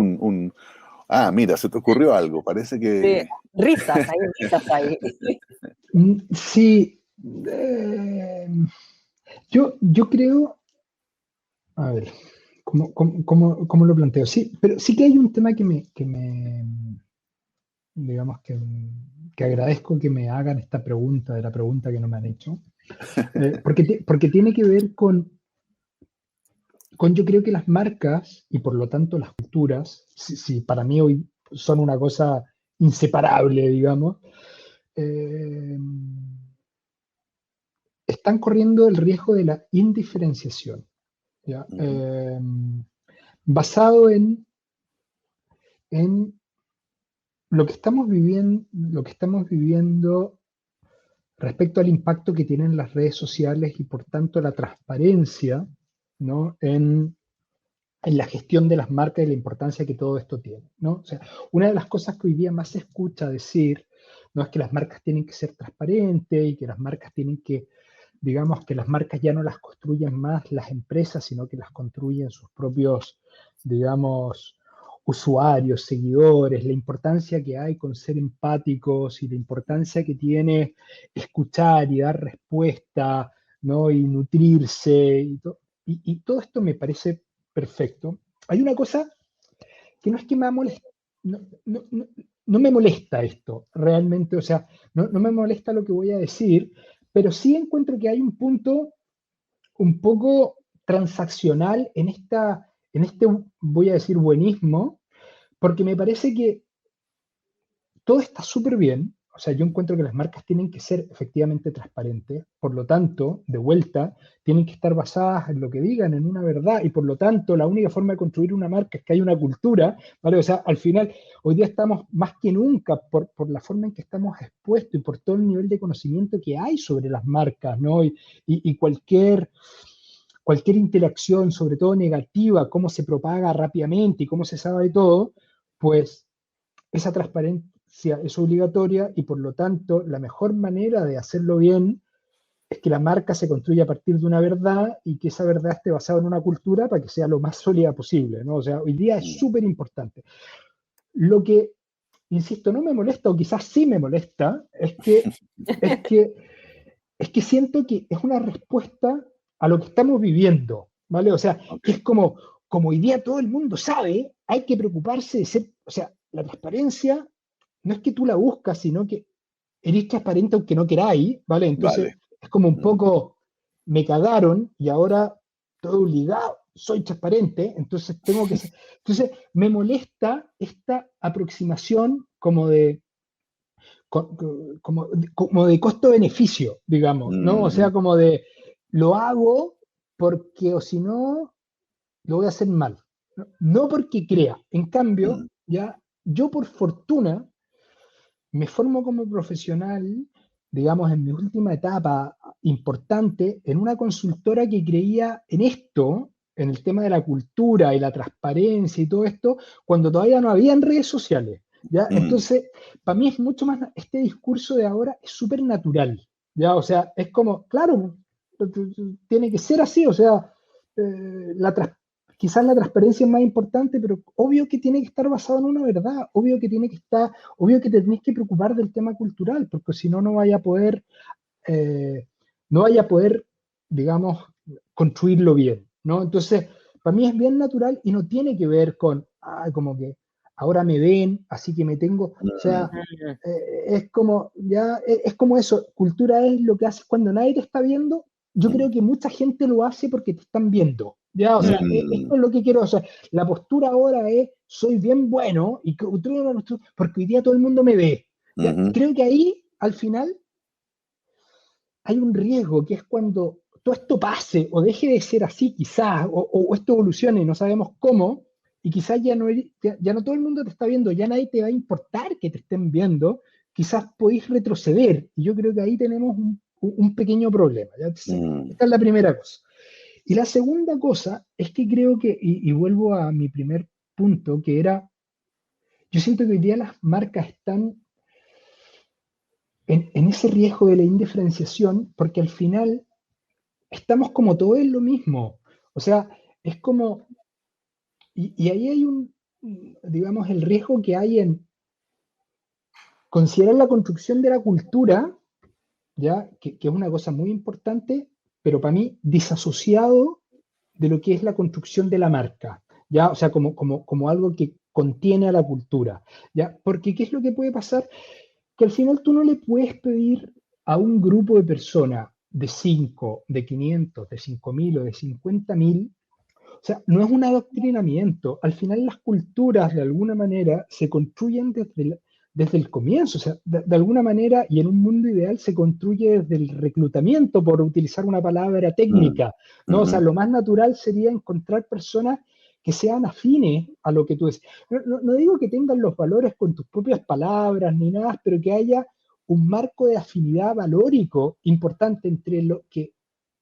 Ah, mira, se te ocurrió algo. Parece Sí, que... risas, hay risas ahí. Sí, eh, yo creo, a ver, ¿cómo lo planteo? Sí, pero sí que hay un tema digamos que agradezco que me hagan esta pregunta, de la pregunta que no me han hecho, porque tiene que ver con yo creo que las marcas y por lo tanto las culturas, si para mí hoy son una cosa inseparable, digamos, eh, están corriendo el riesgo de la indiferenciación, ¿ya? Ujú, Basado en lo que estamos viviendo respecto al impacto que tienen las redes sociales y por tanto la transparencia, ¿no? en la gestión de las marcas y la importancia que todo esto tiene, ¿no? O sea, una de las cosas que hoy día más se escucha decir, no es que las marcas tienen que ser transparentes y que las marcas tienen que, digamos, que las marcas ya no las construyen más las empresas, sino que las construyen sus propios, digamos, usuarios, seguidores, la importancia que hay con ser empáticos y la importancia que tiene escuchar y dar respuesta, ¿no? Y nutrirse y todo esto me parece perfecto. Hay una cosa que no es que me moleste, no me molesta esto realmente, o sea, no me molesta lo que voy a decir, pero sí encuentro que hay un punto un poco transaccional en este, voy a decir, buenismo, porque me parece que todo está súper bien. O sea, yo encuentro que las marcas tienen que ser efectivamente transparentes, por lo tanto, de vuelta, tienen que estar basadas en lo que digan, en una verdad, y por lo tanto, la única forma de construir una marca es que haya una cultura, ¿vale? O sea, al final, hoy día estamos más que nunca, por la forma en que estamos expuestos y por todo el nivel de conocimiento que hay sobre las marcas, ¿no? Y cualquier interacción, sobre todo negativa, cómo se propaga rápidamente y cómo se sabe de todo, pues esa transparencia es obligatoria y por lo tanto la mejor manera de hacerlo bien es que la marca se construya a partir de una verdad y que esa verdad esté basada en una cultura para que sea lo más sólida posible, ¿no? O sea, hoy día es mm, súper importante. Lo que, insisto, no me molesta o quizás sí me molesta es que, es que siento que es una respuesta a lo que estamos viviendo, ¿vale? O sea, ok. que es como hoy día todo el mundo sabe, hay que preocuparse de ser, o sea, la transparencia no es que tú la buscas, sino que eres transparente aunque no queráis, ¿vale? Entonces Vale. es como un Mm, poco, me cagaron y ahora todo obligado, soy transparente, entonces tengo que ser. Entonces me molesta esta aproximación como de costo-beneficio, digamos, ¿no? O sea, mm, como de lo hago porque o si no, lo voy a hacer mal. No porque crea. En cambio, mm, ya yo por fortuna me formo como profesional, digamos, en mi última etapa importante, en una consultora que creía en esto, en el tema de la cultura y la transparencia y todo esto, cuando todavía no habían redes sociales. ¿Ya? mm. Entonces, para mí es mucho más, este discurso de ahora es súper natural, ¿ya? O sea, es como, claro, tiene que ser así, o sea, la quizás la transparencia es más importante, pero obvio que tiene que estar basado en una verdad, obvio que te tenés que preocupar del tema cultural, porque si no, eh, no vaya a poder, digamos, construirlo bien, ¿no? Entonces, para mí es bien natural y no tiene que ver con, como que ahora me ven, así que me tengo, o sea, Mm, es como, ya, es como eso, cultura es lo que haces cuando nadie te está viendo. Yo Mm, creo que mucha gente lo hace porque te están viendo, ya, o sea, mm, esto es lo que quiero, o sea, la postura ahora es, soy bien bueno y porque hoy día todo el mundo me ve, ya, ujú, creo que ahí, al final, hay un riesgo que es cuando todo esto pase o deje de ser así quizás, o esto evolucione y no sabemos cómo, y quizás ya no todo el mundo te está viendo, ya nadie te va a importar que te estén viendo, quizás podéis retroceder. Y yo creo que ahí tenemos un pequeño problema. ¿Ya? Entonces, esta es la primera cosa. Y la segunda cosa es que creo que, y vuelvo a mi primer punto, que era, yo siento que hoy día las marcas están en ese riesgo de la indiferenciación, porque al final estamos como todo en lo mismo. O sea, es como, y ahí hay digamos, el riesgo que hay en considerar la construcción de la cultura, ¿ya? Que es una cosa muy importante, pero para mí disasociado de lo que es la construcción de la marca, ¿ya? O sea, como algo que contiene a la cultura, ¿ya? Porque ¿qué es lo que puede pasar? Que al final tú no le puedes pedir a un grupo de personas de 5, de 500, de 5.000 o de 50.000. O sea, no es un adoctrinamiento. Al final las culturas, de alguna manera, se construyen desde el comienzo. O sea, de alguna manera, y en un mundo ideal, se construye desde el reclutamiento, por utilizar una palabra técnica, ¿no? O sea, lo más natural sería encontrar personas que sean afines a lo que tú dices. No digo que tengan los valores con tus propias palabras ni nada, pero que haya un marco de afinidad valórico importante entre lo que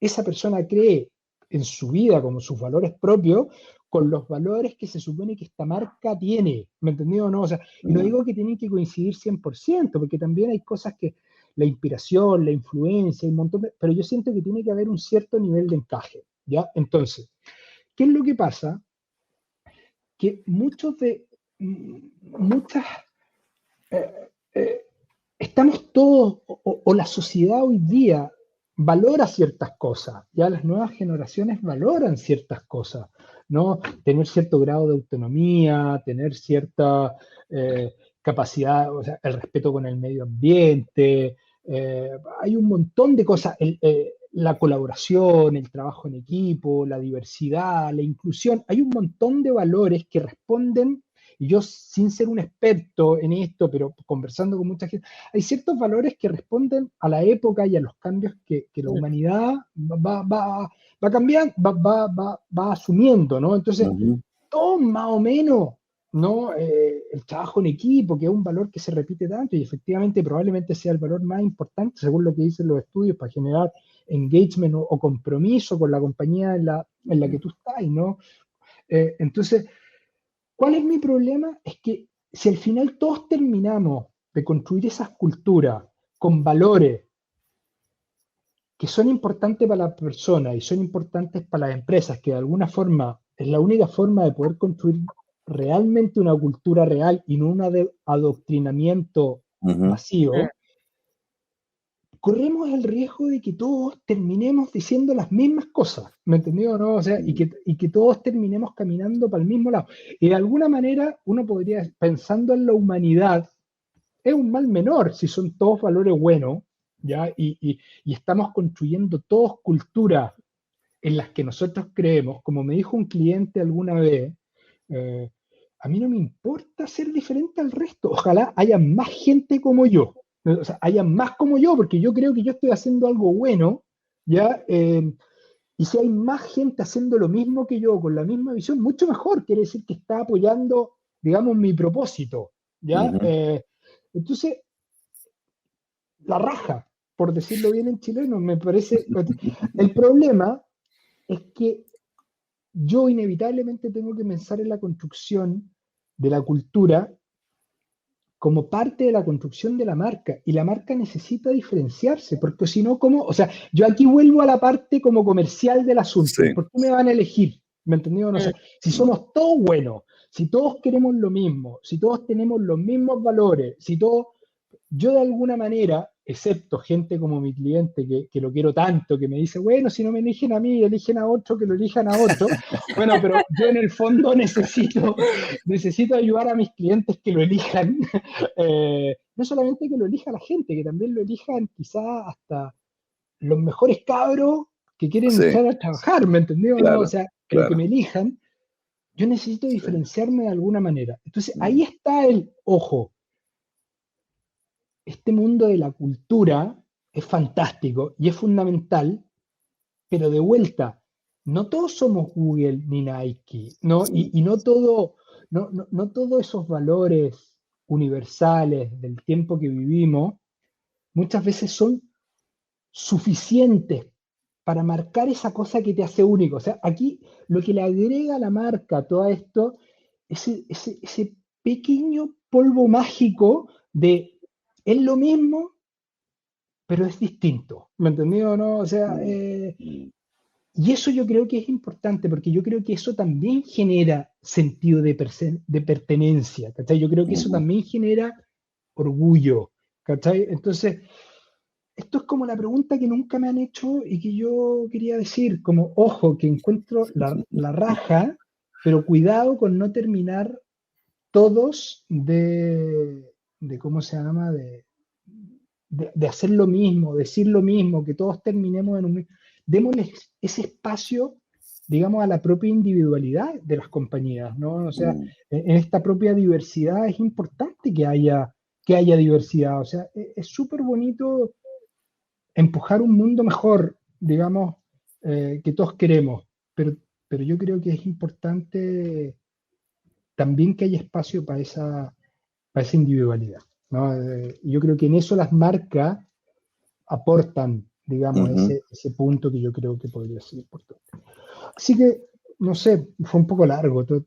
esa persona cree en su vida como sus valores propios, con los valores que se supone que esta marca tiene, ¿me entendió o no? O sea, y no digo que tienen que coincidir 100%, porque también hay cosas que, la inspiración, la influencia, un montón pero yo siento que tiene que haber un cierto nivel de encaje, ¿ya? Entonces, ¿qué es lo que pasa? Que muchas, estamos todos, o la sociedad hoy día valora ciertas cosas, ya las nuevas generaciones valoran ciertas cosas, ¿no? Tener cierto grado de autonomía, tener cierta capacidad, o sea, el respeto con el medio ambiente, hay un montón de cosas, la colaboración, el trabajo en equipo, la diversidad, la inclusión, hay un montón de valores que responden, y yo sin ser un experto en esto, pero conversando con mucha gente, hay ciertos valores que responden a la época y a los cambios que la humanidad va cambiando, va asumiendo, ¿no? Entonces, todo más o menos, ¿no? El trabajo en equipo, que es un valor que se repite tanto y efectivamente probablemente sea el valor más importante, según lo que dicen los estudios, para generar engagement o compromiso con la compañía en la que tú estás, ¿no? Entonces, ¿cuál es mi problema? Es que si al final todos terminamos de construir esas culturas con valores que son importantes para las personas y son importantes para las empresas, que de alguna forma es la única forma de poder construir realmente una cultura real y no un adoctrinamiento masivo, corremos el riesgo de que todos terminemos diciendo las mismas cosas, ¿me entendió o no? O sea, y que todos terminemos caminando para el mismo lado. Y de alguna manera uno podría, pensando en la humanidad, es un mal menor si son todos valores buenos, ¿ya? Y estamos construyendo todos culturas en las que nosotros creemos. Como me dijo un cliente alguna vez, a mí no me importa ser diferente al resto, ojalá haya más gente como yo, o sea, haya más como yo, porque yo creo que yo estoy haciendo algo bueno, ¿ya? Y si hay más gente haciendo lo mismo que yo, con la misma visión, mucho mejor, quiere decir que está apoyando, digamos, mi propósito, ¿ya? Entonces, la raja, por decirlo bien en chileno, me parece. El problema es que yo inevitablemente tengo que pensar en la construcción de la cultura como parte de la construcción de la marca, y la marca necesita diferenciarse, porque si no, ¿cómo? O sea, yo aquí vuelvo a la parte como comercial del asunto. Sí. ¿Por qué me van a elegir? ¿Me entendió? No sé. Si somos todos buenos, si todos queremos lo mismo, si todos tenemos los mismos valores, si todos, yo de alguna manera, excepto gente como mi cliente que lo quiero tanto, que me dice, bueno, si no me eligen a mí, eligen a otro, que lo elijan a otro. Bueno, pero yo en el fondo necesito ayudar a mis clientes que lo elijan. No solamente que lo elija la gente, que también lo elijan quizás hasta los mejores cabros que quieren Sí, entrar a trabajar, ¿me entendió? ¿No? O claro, sea, pero que claro. me elijan, yo necesito Sí. diferenciarme de alguna manera. Entonces, ahí está el ojo. Este mundo de la cultura es fantástico y es fundamental, pero de vuelta, no todos somos Google ni Nike, ¿no? Y no todo, no todos esos valores universales del tiempo que vivimos muchas veces son suficientes para marcar esa cosa que te hace único. O sea, aquí lo que le agrega a la marca a todo esto es ese pequeño polvo mágico de es lo mismo, pero es distinto. ¿Me entendió o no? O sea, y eso yo creo que es importante, porque yo creo que eso también genera sentido de pertenencia, ¿cachai? Yo creo que eso también genera orgullo, ¿cachai? Entonces, esto es como la pregunta que nunca me han hecho y que yo quería decir, como, ojo, que encuentro la raja, pero cuidado con no terminar todos de ¿cómo se llama? De hacer lo mismo, decir lo mismo, que todos terminemos en un mismo. Démosles ese espacio, digamos, a la propia individualidad de las compañías, ¿no? O sea, en esta propia diversidad es importante que haya diversidad. O sea, es súper bonito empujar un mundo mejor, digamos, que todos queremos, pero yo creo que es importante también que haya espacio para esa individualidad, ¿no? Yo creo que en eso las marcas aportan, digamos, ese punto que yo creo que podría ser importante. Así que, no sé, fue un poco largo, yo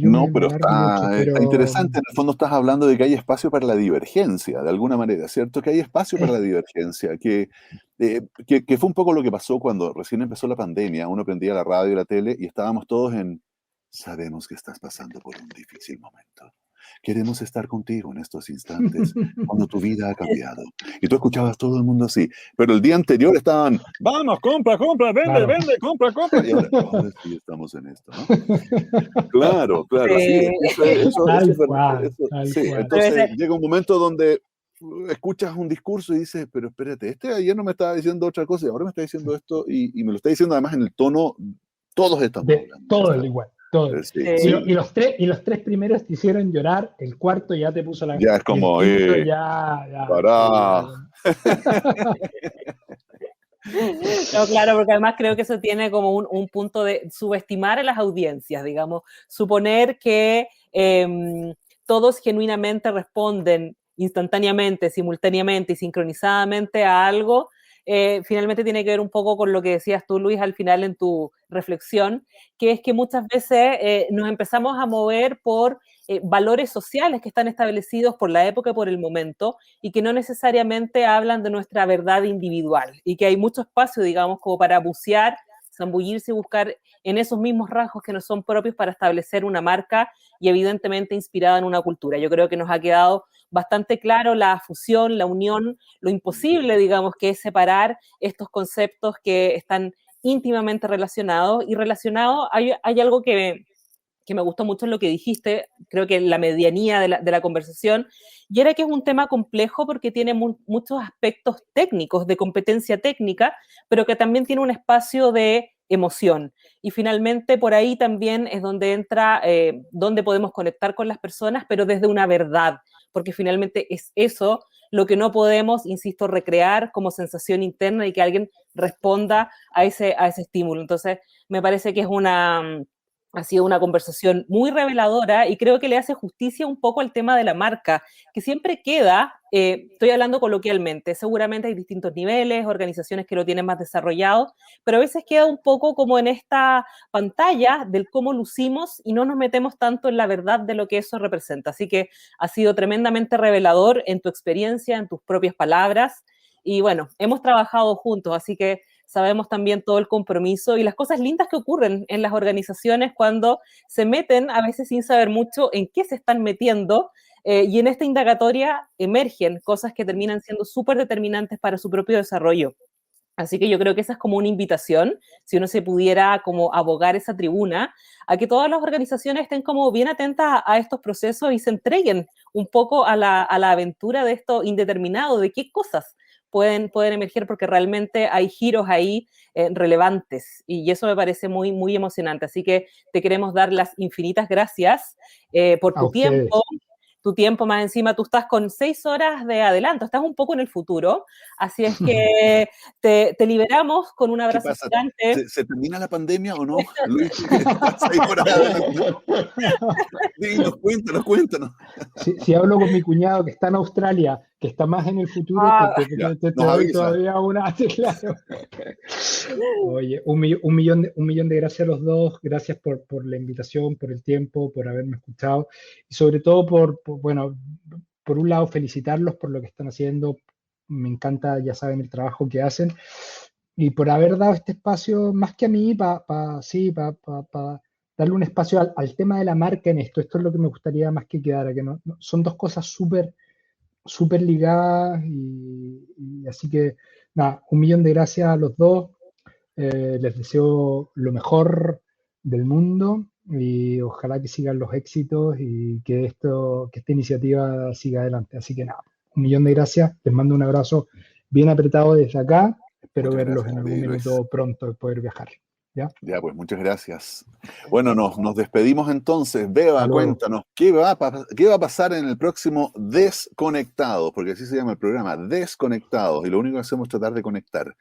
No, me pero alargo mucho, está pero interesante. En el fondo estás hablando de que hay espacio para la divergencia, de alguna manera, ¿cierto? Que hay espacio para la divergencia, que fue un poco lo que pasó cuando recién empezó la pandemia. Uno prendía la radio y la tele y estábamos todos sabemos que estás pasando por un difícil momento. Queremos estar contigo en estos instantes, cuando tu vida ha cambiado. Y tú escuchabas a todo el mundo así. Pero el día anterior estaban, vamos, compra, vende, claro. vende, compra. Y ahora sí estamos en esto, ¿no? Claro, sí, eso es Tal verdad. cual, tal Sí, cual. entonces llega un momento donde escuchas un discurso y dices, pero espérate, ayer no me estaba diciendo otra cosa y ahora me está diciendo esto y me lo está diciendo además en el tono, todos estamos De hablando. todo el igual, todo. Sí, Y los tres primeros te hicieron llorar, el cuarto ya te puso ya es y el como, quinto ya, pará. No, claro, porque además creo que eso tiene como un punto de subestimar a las audiencias, digamos, suponer que todos genuinamente responden instantáneamente, simultáneamente y sincronizadamente a algo, finalmente tiene que ver un poco con lo que decías tú, Luis, al final en tu reflexión, que es que muchas veces nos empezamos a mover por valores sociales que están establecidos por la época y por el momento, y que no necesariamente hablan de nuestra verdad individual, y que hay mucho espacio, digamos, como para bucear, zambullirse y buscar en esos mismos rasgos que nos son propios para establecer una marca y evidentemente inspirada en una cultura. Yo creo que nos ha quedado bastante claro la fusión, la unión, lo imposible, digamos, que es separar estos conceptos que están íntimamente relacionados, y relacionado hay algo que me gustó mucho en lo que dijiste, creo que la medianía de la conversación, y era que es un tema complejo porque tiene muchos aspectos técnicos, de competencia técnica, pero que también tiene un espacio de emoción. Y finalmente por ahí también es donde entra, donde podemos conectar con las personas, pero desde una verdad, porque finalmente es eso lo que no podemos, insisto, recrear como sensación interna y que alguien responda a ese estímulo. Entonces, me parece que ha sido una conversación muy reveladora y creo que le hace justicia un poco al tema de la marca, que siempre queda, estoy hablando coloquialmente, seguramente hay distintos niveles, organizaciones que lo tienen más desarrollado, pero a veces queda un poco como en esta pantalla del cómo lucimos y no nos metemos tanto en la verdad de lo que eso representa. Así que ha sido tremendamente revelador en tu experiencia, en tus propias palabras, y bueno, hemos trabajado juntos, así que sabemos también todo el compromiso y las cosas lindas que ocurren en las organizaciones cuando se meten, a veces sin saber mucho en qué se están metiendo, y en esta indagatoria emergen cosas que terminan siendo súper determinantes para su propio desarrollo. Así que yo creo que esa es como una invitación, si uno se pudiera como abogar esa tribuna, a que todas las organizaciones estén como bien atentas a estos procesos y se entreguen un poco a la aventura de esto indeterminado, de qué cosas pueden emerger, porque realmente hay giros ahí relevantes, y eso me parece muy, muy emocionante. Así que te queremos dar las infinitas gracias por a tu ustedes. tiempo, tu tiempo más encima, tú estás con 6 horas de adelanto, estás un poco en el futuro, así es que te liberamos con un abrazo gigante. ¿Se termina la pandemia o no? Luis, ¿estás ahí por adelante? Dinos, cuéntanos. Si hablo con mi cuñado que está en Australia, que está más en el futuro, te doy todavía una. Claro. Oye, un millón de gracias a los dos, gracias por la invitación, por el tiempo, por haberme escuchado y sobre todo por un lado felicitarlos por lo que están haciendo, me encanta, ya saben, el trabajo que hacen y por haber dado este espacio, más que a mí, para darle un espacio al tema de la marca en esto es lo que me gustaría más que quedara, que no, son dos cosas súper ligadas y así que nada, un millón de gracias a los dos, les deseo lo mejor del mundo y ojalá que sigan los éxitos y que esta iniciativa siga adelante, así que nada, un millón de gracias, les mando un abrazo bien apretado desde acá, espero verlos en algún minuto pronto, poder viajar. Ya, pues muchas gracias. Bueno, nos despedimos entonces. Beba, cuéntanos, ¿qué va a pasar en el próximo Desconectados? Porque así se llama el programa, Desconectados, y lo único que hacemos es tratar de conectar.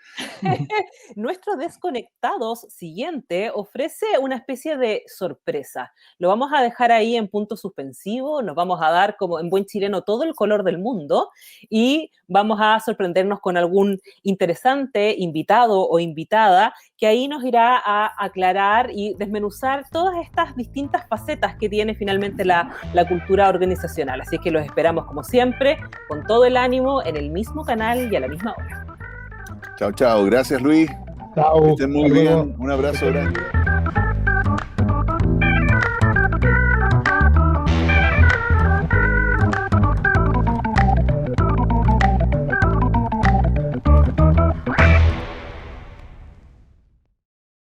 Nuestro Desconectados siguiente ofrece una especie de sorpresa. Lo vamos a dejar ahí en punto suspensivo, nos vamos a dar como en buen chileno todo el color del mundo y vamos a sorprendernos con algún interesante invitado o invitada que ahí nos irá a aclarar y desmenuzar todas estas distintas facetas que tiene finalmente la cultura organizacional. Así que los esperamos como siempre, con todo el ánimo, en el mismo canal y a la misma hora. Chao. Gracias, Luis. Chao. Que estén muy bien. Un abrazo grande.